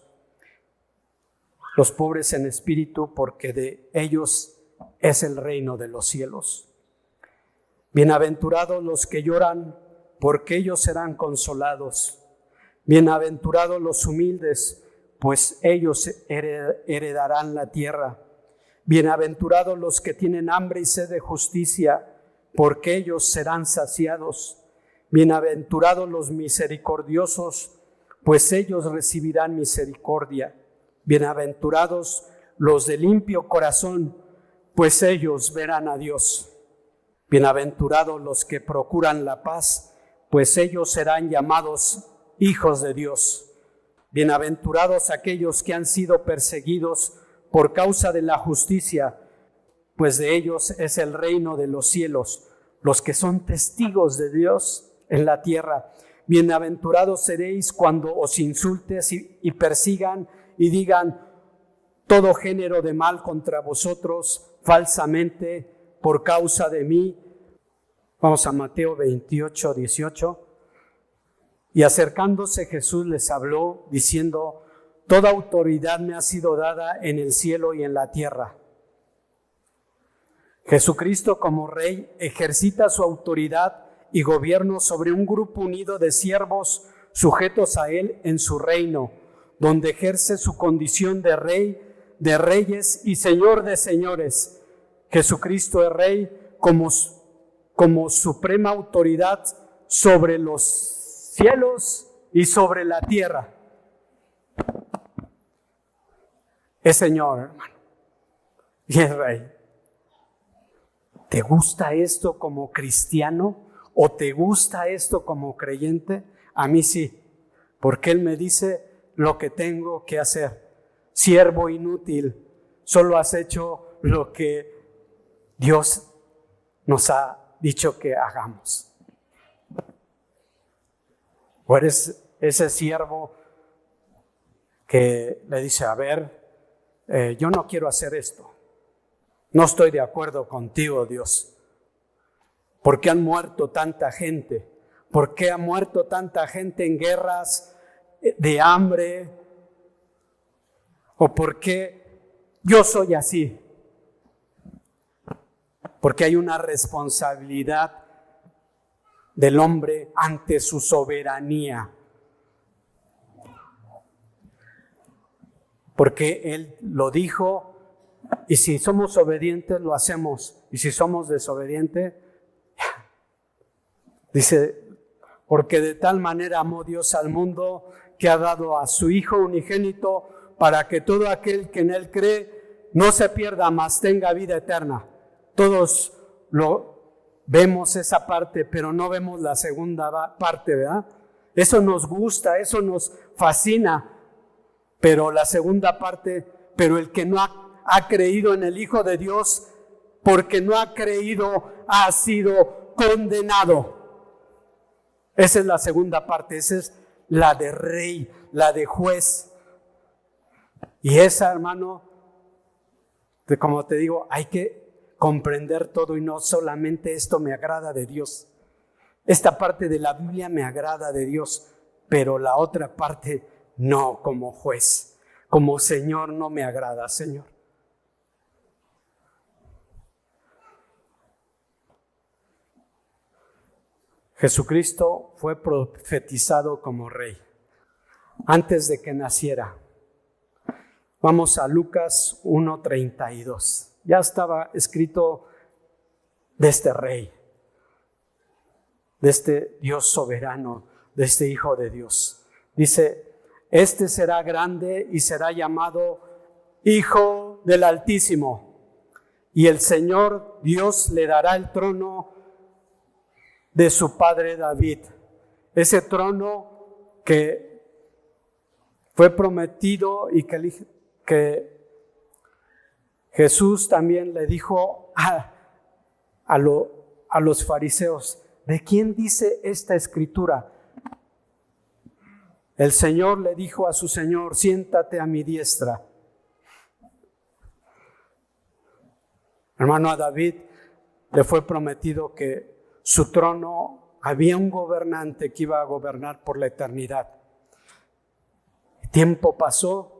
los pobres en espíritu, porque de ellos es el reino de los cielos. Bienaventurados los que lloran, porque ellos serán consolados. Bienaventurados los humildes, pues ellos heredarán la tierra. Bienaventurados los que tienen hambre y sed de justicia, porque ellos serán saciados. Bienaventurados los misericordiosos, pues ellos recibirán misericordia. Bienaventurados los de limpio corazón, pues ellos verán a Dios. Bienaventurados los que procuran la paz, pues ellos serán llamados hijos de Dios. Bienaventurados aquellos que han sido perseguidos por causa de la justicia, pues de ellos es el reino de los cielos. Los que son testigos de Dios en la tierra, bienaventurados seréis cuando os insultes y persigan y digan todo género de mal contra vosotros falsamente por causa de mí. Vamos a Mateo 28, 18. Y acercándose Jesús les habló diciendo, toda autoridad me ha sido dada en el cielo y en la tierra. Jesucristo como Rey ejercita su autoridad y gobierno sobre un grupo unido de siervos sujetos a Él en su reino, donde ejerce su condición de Rey, de reyes y Señor de señores. Jesucristo es Rey como suprema autoridad sobre los cielos y sobre la tierra. Es Señor, hermano, y es Rey. ¿Te gusta esto como cristiano? ¿O te gusta esto como creyente? A mí sí, porque Él me dice lo que tengo que hacer. Siervo inútil, solo has hecho lo que Dios nos ha dicho que hagamos. O eres ese siervo que le dice, a ver, yo no quiero hacer esto. No estoy de acuerdo contigo, Dios. ¿Por qué han muerto tanta gente? ¿Por qué ha muerto tanta gente en guerras, de hambre? ¿O por qué yo soy así? porque hay una responsabilidad del hombre ante su soberanía. Porque Él lo dijo, y si somos obedientes lo hacemos, y si somos desobedientes, dice, porque de tal manera amó Dios al mundo que ha dado a su Hijo unigénito para que todo aquel que en Él cree no se pierda, mas tenga vida eterna. Todos vemos esa parte, pero no vemos la segunda parte, ¿verdad? Eso nos gusta, eso nos fascina, pero la segunda parte, pero el que no ha creído en el Hijo de Dios, porque no ha creído, ha sido condenado. Esa es la segunda parte, esa es la de rey, la de juez. Y esa, hermano, como te digo, hay que comprender todo y no solamente esto me agrada de Dios. Esta parte de la Biblia me agrada de Dios, pero la otra parte no, como juez, como Señor no me agrada, Señor. Jesucristo fue profetizado como rey antes de que naciera. Vamos a Lucas 1:32. Ya estaba escrito de este rey, de este Dios soberano, de este Hijo de Dios. Dice, este será grande y será llamado Hijo del Altísimo, y el Señor Dios le dará el trono de su padre David. Ese trono que fue prometido y que Jesús también le dijo a los fariseos, ¿de quién dice esta escritura? El Señor le dijo a su Señor, siéntate a mi diestra. Hermano, a David le fue prometido que su trono, había un gobernante que iba a gobernar por la eternidad. El tiempo pasó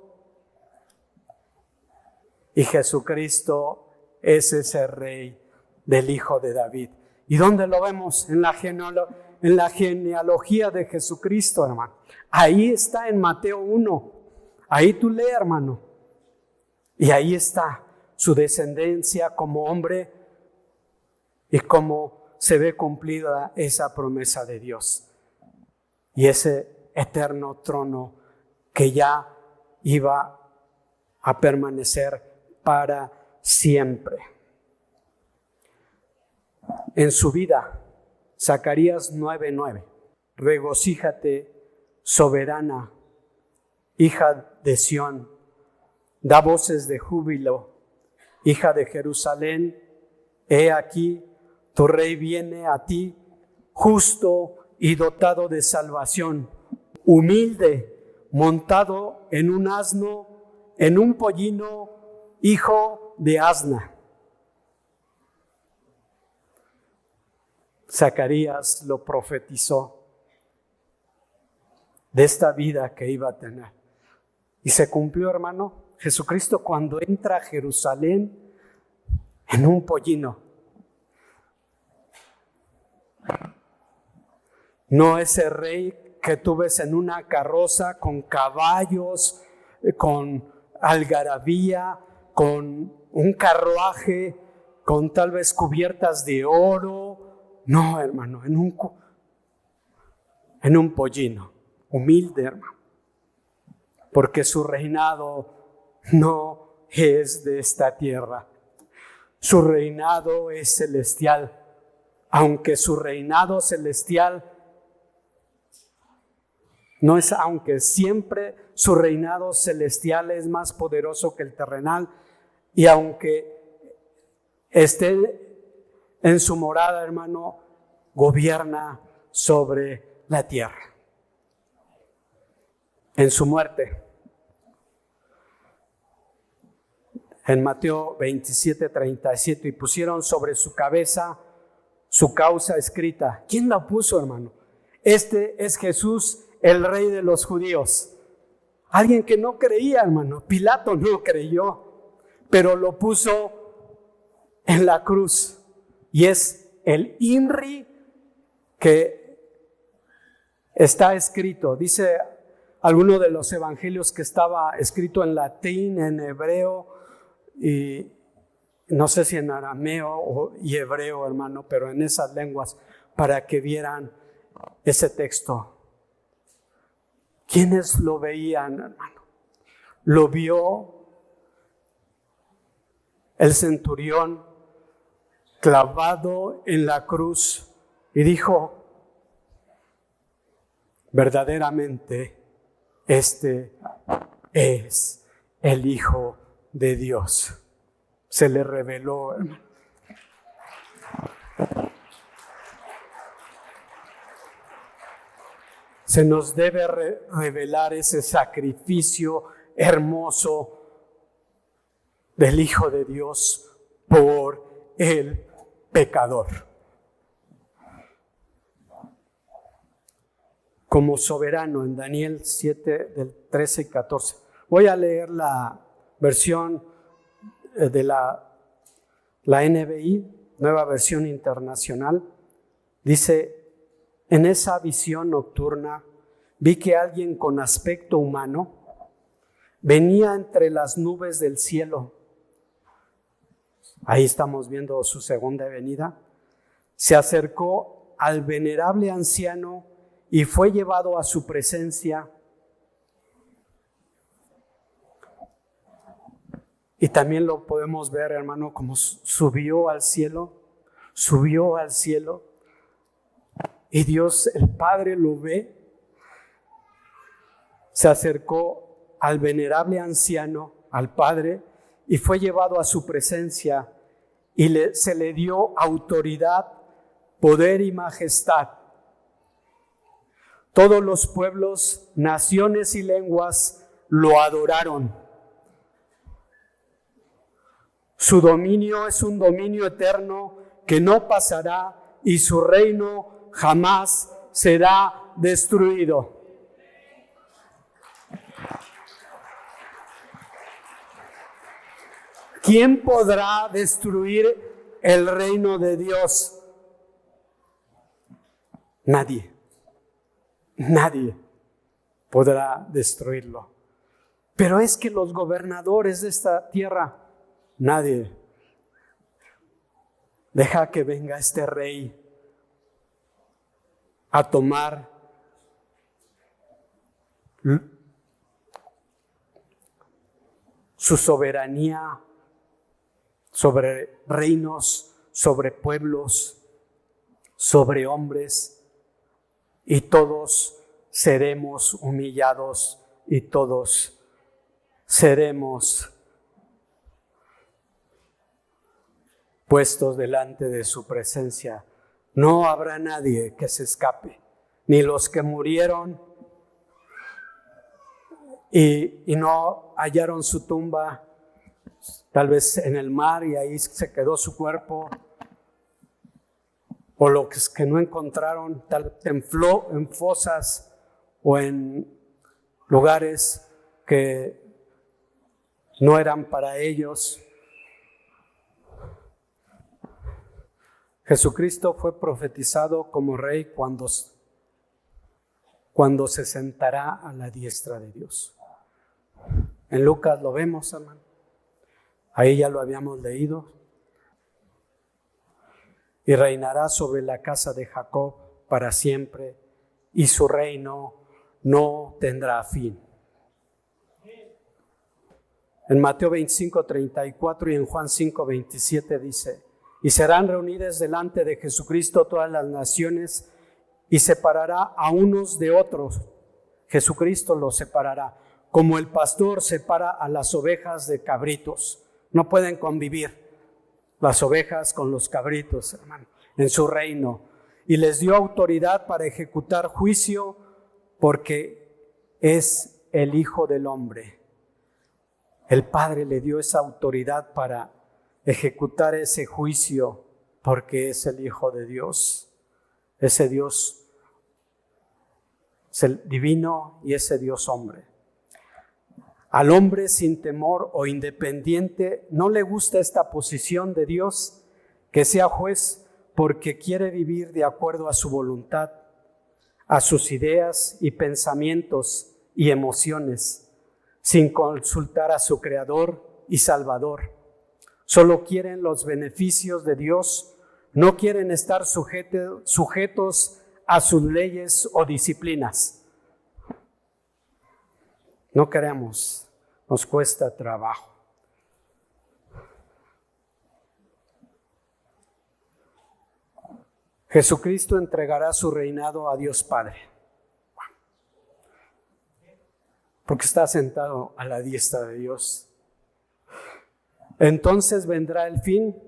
y Jesucristo es ese rey del Hijo de David. ¿Y dónde lo vemos? En la genealogía de Jesucristo, hermano. Ahí está en Mateo 1. Ahí tú lee, hermano. Y ahí está su descendencia como hombre y como se ve cumplida esa promesa de Dios y ese eterno trono que ya iba a permanecer para siempre. En su vida, Zacarías 9:9, regocíjate, soberana, hija de Sión, da voces de júbilo, hija de Jerusalén, he aquí, tu rey viene a ti, justo y dotado de salvación, humilde, montado en un asno, en un pollino, hijo de asna. Zacarías lo profetizó de esta vida que iba a tener. Y se cumplió, hermano. Jesucristo cuando entra a Jerusalén en un pollino. No ese rey que tú ves en una carroza con caballos, con algarabía, con un carruaje, con tal vez cubiertas de oro. No, hermano, en un pollino, humilde, hermano. Porque su reinado no es de esta tierra. Su reinado es celestial. Aunque su reinado celestial no es, aunque siempre su reinado celestial es más poderoso que el terrenal, y aunque esté en su morada, hermano, gobierna sobre la tierra. En su muerte, en Mateo 27:37, y pusieron sobre su cabeza su causa escrita. ¿Quién la puso, hermano? Este es Jesús, el Rey de los judíos. Alguien que no creía, hermano. Pilato no creyó, pero lo puso en la cruz. y es el INRI que está escrito. Dice alguno de los evangelios que estaba escrito en latín, en hebreo y no sé si en arameo y hebreo, hermano, pero en esas lenguas, para que vieran ese texto. ¿Quiénes lo veían, hermano? Lo vio el centurión clavado en la cruz y dijo: verdaderamente este es el Hijo de Dios. Se le reveló, hermano. Se nos debe revelar ese sacrificio hermoso del Hijo de Dios por el pecador. Como soberano en Daniel 7 del 13 y 14. Voy a leer la versión de la NBI, Nueva Versión Internacional. Dice: en esa visión nocturna vi que alguien con aspecto humano venía entre las nubes del cielo. Ahí estamos viendo su segunda venida. Se acercó al venerable anciano y fue llevado a su presencia. Y también lo podemos ver, hermano, como subió al cielo. Y Dios, el Padre, lo ve. Se acercó al venerable anciano, al Padre, y fue llevado a su presencia y se le dio autoridad, poder y majestad. Todos los pueblos, naciones y lenguas lo adoraron. Su dominio es un dominio eterno que no pasará y su reino jamás será destruido. ¿Quién podrá destruir el reino de Dios? Nadie. Nadie podrá destruirlo. Pero es que los gobernadores de esta tierra, nadie. Deja que venga este rey a tomar su soberanía sobre reinos, sobre pueblos, sobre hombres, y todos seremos humillados y todos seremos puestos delante de su presencia. No habrá nadie que se escape, ni los que murieron y no hallaron su tumba, tal vez en el mar, y ahí se quedó su cuerpo, o los que no encontraron, tal vez en fosas o en lugares que no eran para ellos. Jesucristo fue profetizado como rey cuando se sentará a la diestra de Dios. En Lucas lo vemos, hermano. Ahí ya lo habíamos leído. Y reinará sobre la casa de Jacob para siempre, y su reino no tendrá fin. En Mateo 25:34 y en Juan 5:27 dice: y serán reunidas delante de Jesucristo todas las naciones, y separará a unos de otros. Jesucristo los separará, como el pastor separa a las ovejas de cabritos. No pueden convivir las ovejas con los cabritos, hermano, en su reino. Y les dio autoridad para ejecutar juicio, porque es el Hijo del Hombre. El Padre le dio esa autoridad para ejecutar ese juicio, porque es el Hijo de Dios. Ese Dios es el divino y ese Dios hombre. Al hombre sin temor o independiente no le gusta esta posición de Dios, que sea juez, porque quiere vivir de acuerdo a su voluntad, a sus ideas y pensamientos y emociones, sin consultar a su Creador y Salvador. Solo quieren los beneficios de Dios, no quieren estar sujetos a sus leyes o disciplinas. No queremos, nos cuesta trabajo. Jesucristo entregará su reinado a Dios Padre, porque está sentado a la diestra de Dios. Entonces vendrá el fin,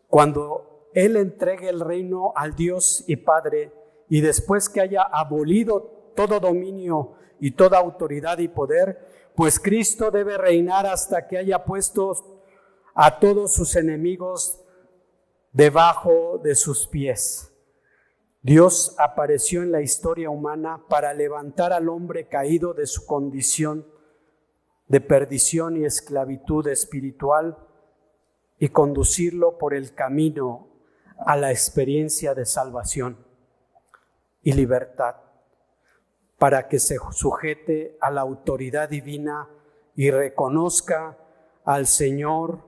cuando Él entregue el reino al Dios y Padre, y después que haya abolido todo dominio y toda autoridad y poder, pues Cristo debe reinar hasta que haya puesto a todos sus enemigos debajo de sus pies. Dios apareció en la historia humana para levantar al hombre caído de su condición de perdición y esclavitud espiritual y conducirlo por el camino a la experiencia de salvación y libertad, para que se sujete a la autoridad divina y reconozca al Señor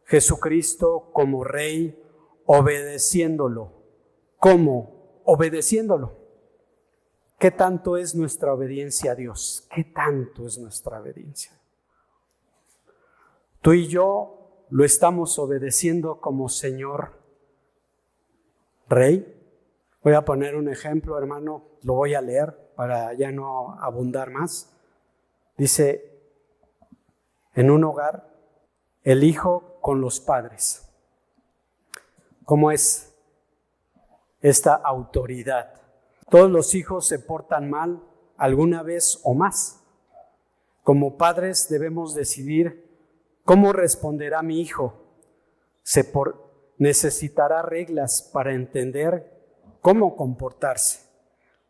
Jesucristo como Rey, obedeciéndolo. ¿Cómo? Obedeciéndolo. ¿Qué tanto es nuestra obediencia a Dios? ¿Qué tanto es nuestra obediencia? Tú y yo lo estamos obedeciendo como Señor Rey. Voy a poner un ejemplo, hermano, lo voy a leer para ya no abundar más. Dice, en un hogar, el hijo con los padres. ¿Cómo es esta autoridad? Todos los hijos se portan mal alguna vez o más. Como padres debemos decidir cómo responderá mi hijo. Necesitará reglas para entender cómo comportarse.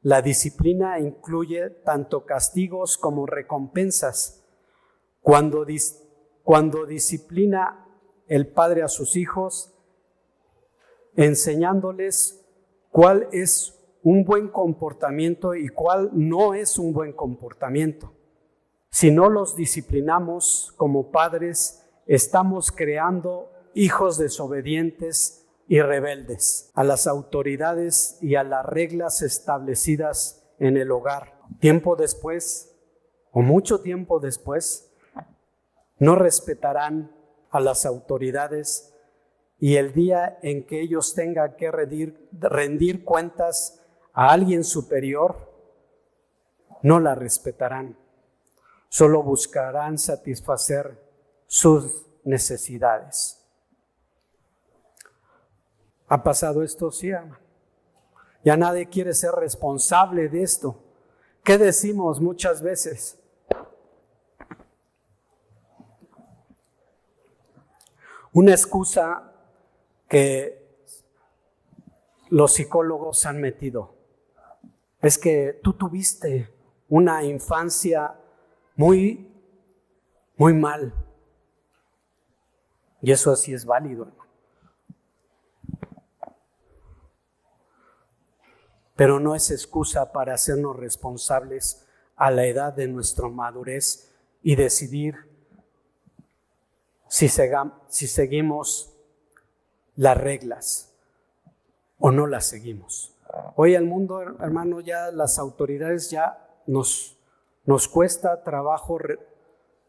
La disciplina incluye tanto castigos como recompensas. Cuando disciplina el padre a sus hijos, enseñándoles cuál es un buen comportamiento y cuál no es un buen comportamiento. Si no los disciplinamos como padres, estamos creando hijos desobedientes y rebeldes a las autoridades y a las reglas establecidas en el hogar. Tiempo después, o mucho tiempo después, no respetarán a las autoridades, y el día en que ellos tengan que rendir cuentas a alguien superior, no la respetarán. Solo buscarán satisfacer sus necesidades. ¿Ha pasado esto? Sí, hermano. Ya nadie quiere ser responsable de esto. ¿Qué decimos muchas veces? Una excusa que los psicólogos han metido es que tú tuviste una infancia muy mal. Y eso sí es válido, hermano. Pero no es excusa para hacernos responsables a la edad de nuestra madurez y decidir si seguimos las reglas o no las seguimos. Hoy al mundo, hermano, ya las autoridades ya nos cuesta trabajo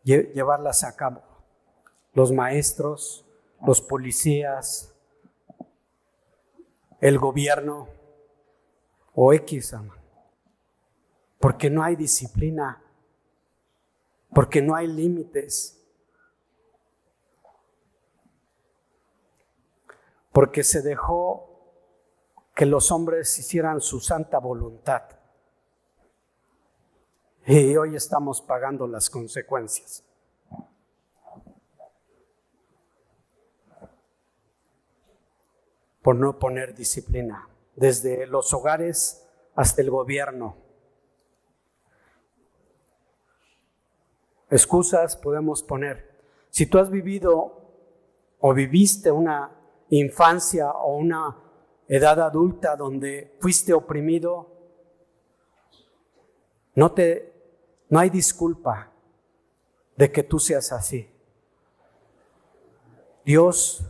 llevarlas a cabo. Los maestros, los policías, el gobierno o X, hermano. Porque no hay disciplina, porque no hay límites. Porque se dejó que los hombres hicieran su santa voluntad. Y hoy estamos pagando las consecuencias. Por no poner disciplina, desde los hogares hasta el gobierno. Excusas podemos poner. Si tú has vivido o viviste una infancia o una edad adulta donde fuiste oprimido, no hay disculpa de que tú seas así. Dios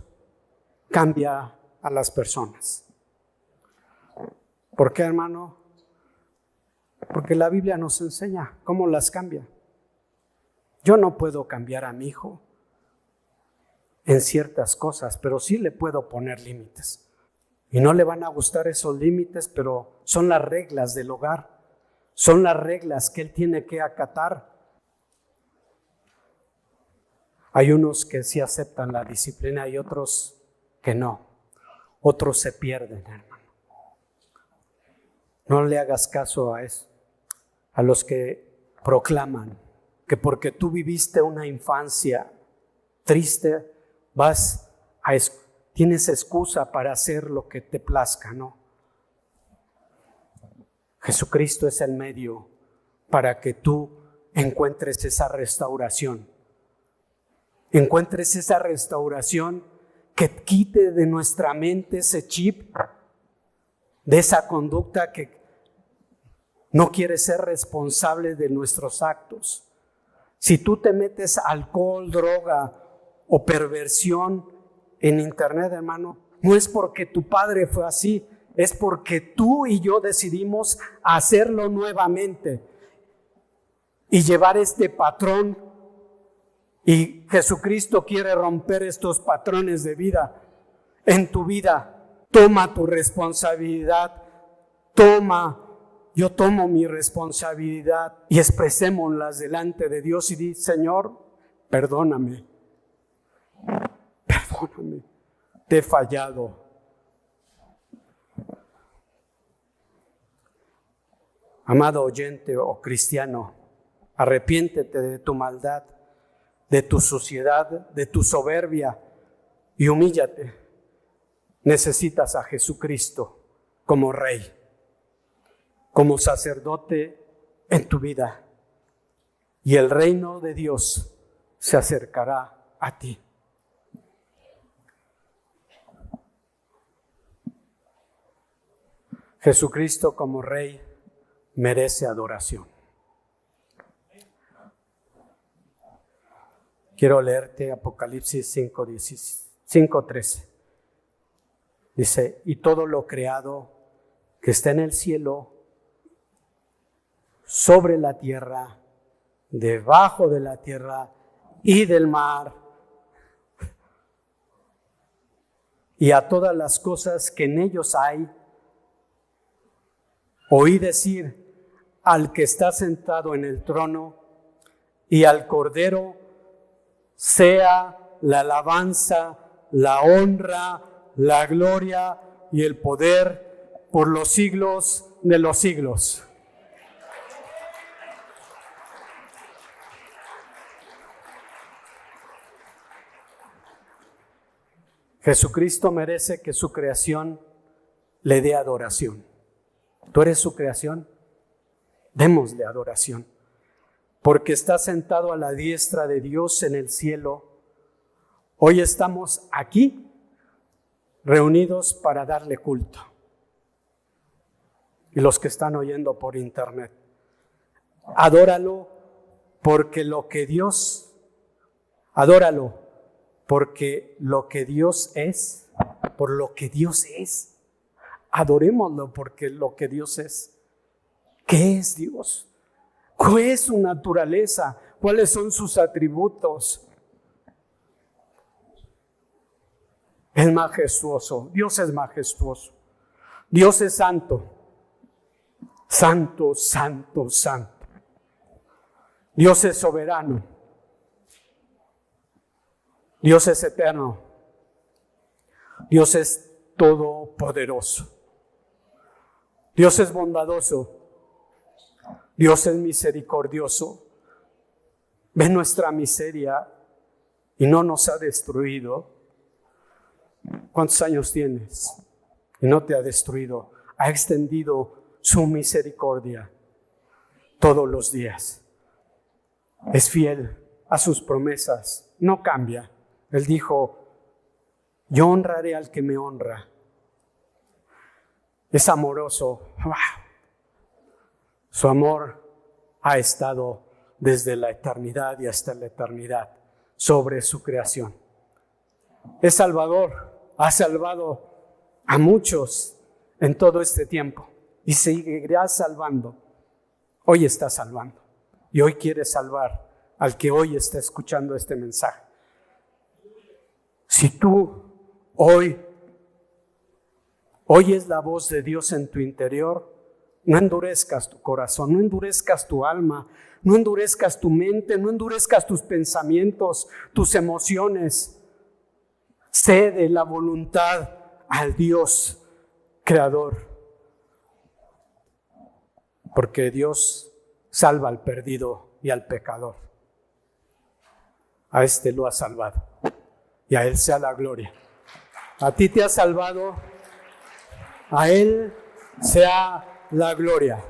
cambia a las personas. ¿Por qué, hermano? Porque la Biblia nos enseña cómo las cambia. Yo no puedo cambiar a mi hijo en ciertas cosas, pero sí le puedo poner límites. Y no le van a gustar esos límites, pero son las reglas del hogar. Son las reglas que él tiene que acatar. Hay unos que sí aceptan la disciplina y otros que no. Otros se pierden, hermano. No le hagas caso a eso, a los que proclaman que porque tú viviste una infancia triste, tienes excusa para hacer lo que te plazca, ¿no? Jesucristo es el medio para que tú encuentres esa restauración. Encuentres esa restauración que quite de nuestra mente ese chip de esa conducta que no quiere ser responsable de nuestros actos. Si tú te metes alcohol, droga o perversión en internet, hermano, no es porque tu padre fue así, es porque tú y yo decidimos hacerlo nuevamente y llevar este patrón. Y Jesucristo quiere romper estos patrones de vida en tu vida. Toma tu responsabilidad, yo tomo mi responsabilidad y expresémoslas delante de Dios y di: Señor, perdóname, te he fallado. Amado oyente o cristiano, arrepiéntete de tu maldad, de tu suciedad, de tu soberbia y humíllate. Necesitas a Jesucristo como Rey, como sacerdote en tu vida, y el reino de Dios se acercará a ti. Jesucristo como Rey merece adoración. Quiero leerte Apocalipsis 5:13. Dice: y todo lo creado que está en el cielo, sobre la tierra, debajo de la tierra y del mar, y a todas las cosas que en ellos hay, oí decir al que está sentado en el trono y al Cordero: sea la alabanza, la honra, la gloria y el poder por los siglos de los siglos. Jesucristo merece que su creación le dé adoración. ¿Tú eres su creación? Démosle adoración. Porque está sentado a la diestra de Dios en el cielo. Hoy estamos aquí reunidos para darle culto. Y los que están oyendo por internet, adóralo porque lo que Dios es, por lo que Dios es. Adorémoslo porque lo que Dios es. ¿Qué es Dios? ¿Cuál es su naturaleza? ¿Cuáles son sus atributos? Es majestuoso. Dios es majestuoso. Dios es santo. Santo, santo, santo. Dios es soberano. Dios es eterno. Dios es todopoderoso. Dios es bondadoso. Dios es misericordioso. Ve nuestra miseria y no nos ha destruido. ¿Cuántos años tienes? Y no te ha destruido. Ha extendido su misericordia todos los días. Es fiel a sus promesas. No cambia. Él dijo: yo honraré al que me honra. Es amoroso. ¡Wow! Su amor ha estado desde la eternidad y hasta la eternidad sobre su creación. Es Salvador, ha salvado a muchos en todo este tiempo y seguirá salvando. Hoy está salvando y hoy quiere salvar al que hoy está escuchando este mensaje. Si tú hoy oyes la voz de Dios en tu interior, no endurezcas tu corazón, no endurezcas tu alma, no endurezcas tu mente, no endurezcas tus pensamientos, tus emociones. Cede la voluntad al Dios creador, porque Dios salva al perdido y al pecador. A este lo ha salvado y a Él sea la gloria. A ti te ha salvado, a Él sea la gloria.